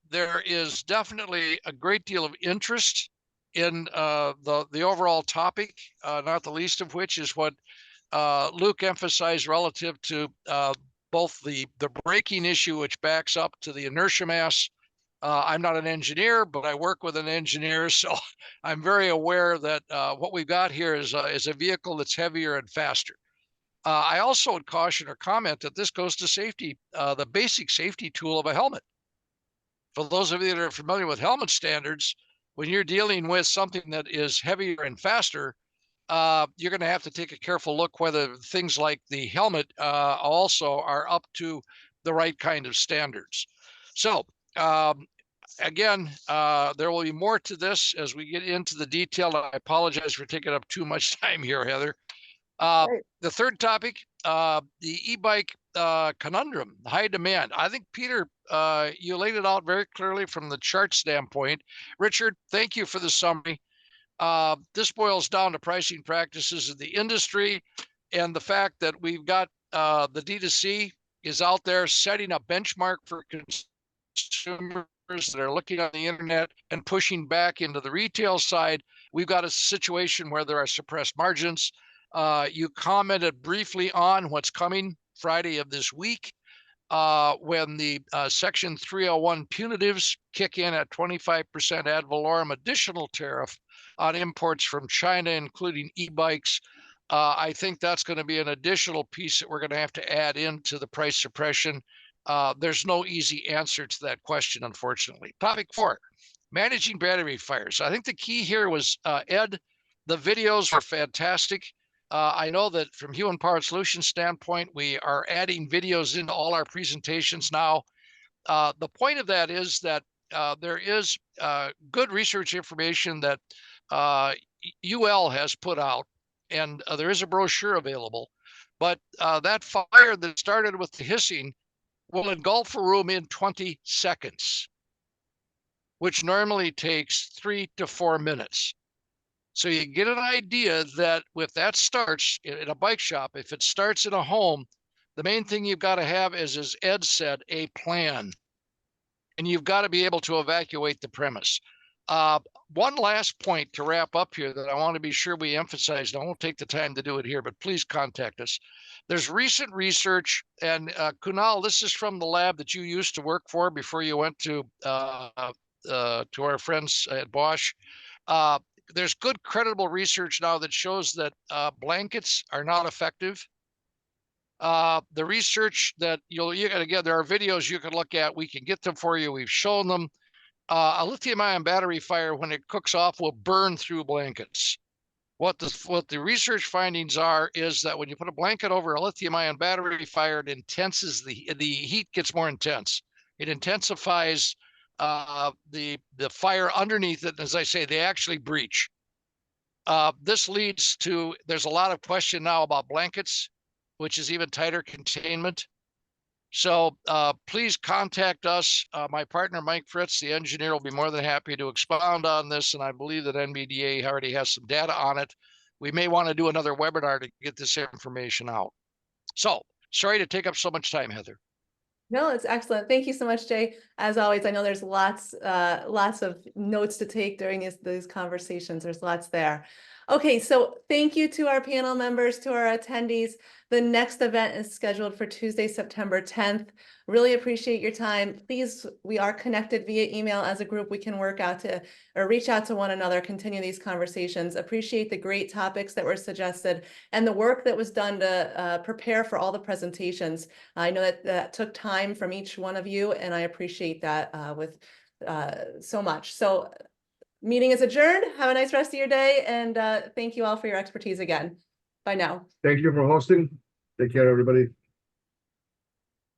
there is definitely a great deal of interest in the overall topic, not the least of which is what Luke emphasized relative to both the braking issue, which backs up to the inertia mass. I'm not an engineer, but I work with an engineer, so I'm very aware that what we've got here is a vehicle that's heavier and faster. I also would caution or comment that this goes to safety, the basic safety tool of a helmet. For those of you that are familiar with helmet standards, when you're dealing with something that is heavier and faster, you're going to have to take a careful look whether things like the helmet also are up to the right kind of standards. So again, there will be more to this as we get into the detail. I apologize for taking up too much time here, Heather. The third topic, the e-bike conundrum, high demand. I think, Peter, you laid it out very clearly from the chart standpoint. Richard, thank you for the summary. This boils down to pricing practices of the industry and the fact that we've got the D2C is out there setting a benchmark for consumers that are looking on the internet and pushing back into the retail side. We've got a situation where there are suppressed margins. You commented briefly on what's coming Friday of this week when the Section 301 punitives kick in at 25% ad valorem additional tariff on imports from China, including e-bikes. I think that's going to be an additional piece that we're going to have to add into the price suppression. There's no easy answer to that question, unfortunately. Topic 4, managing battery fires. I think the key here was, Ed, the videos were fantastic. I know that from Human Powered Solutions standpoint, we are adding videos into all our presentations now. The point of that is that there is good research information that UL has put out, and there is a brochure available. But that fire that started with the hissing will engulf a room in 20 seconds, which normally takes 3 to 4 minutes. So you get an idea that if that starts in a bike shop, if it starts in a home, the main thing you've got to have is, as Ed said, a plan. And you've got to be able to evacuate the premise. One last point to wrap up here that I want to be sure we emphasize, and I won't take the time to do it here, but please contact us. There's recent research, and Kunal, this is from the lab that you used to work for before you went to our friends at Bosch. There's good credible research now that shows that blankets are not effective. The research that again, there are videos you can look at. We can get them for you. We've shown them. A lithium-ion battery fire, when it cooks off, will burn through blankets. What the research findings are is that when you put a blanket over a lithium-ion battery fire, it intenses the heat gets more intense. It intensifies the fire underneath it. As I say, they actually breach. This leads to, there's a lot of question now about blankets, which is even tighter containment. So please contact us. My partner, Mike Fritz, the engineer, will be more than happy to expound on this. And I believe that NBDA already has some data on it. We may want to do another webinar to get this information out. So sorry to take up so much time, Heather. No, it's excellent. Thank you so much, Jay. As always, I know there's lots of notes to take during these conversations. There's lots there. Okay, so thank you to our panel members, to our attendees. The next event is scheduled for Tuesday, September 10th. Really appreciate your time. Please, we are connected via email as a group. We can work out to or reach out to one another, continue these conversations. Appreciate the great topics that were suggested and the work that was done to prepare for all the presentations. I know that took time from each one of you, and I appreciate that with so much. So meeting is adjourned. Have a nice rest of your day, and thank you all for your expertise again. Bye now. Thank you for hosting. Take care, everybody.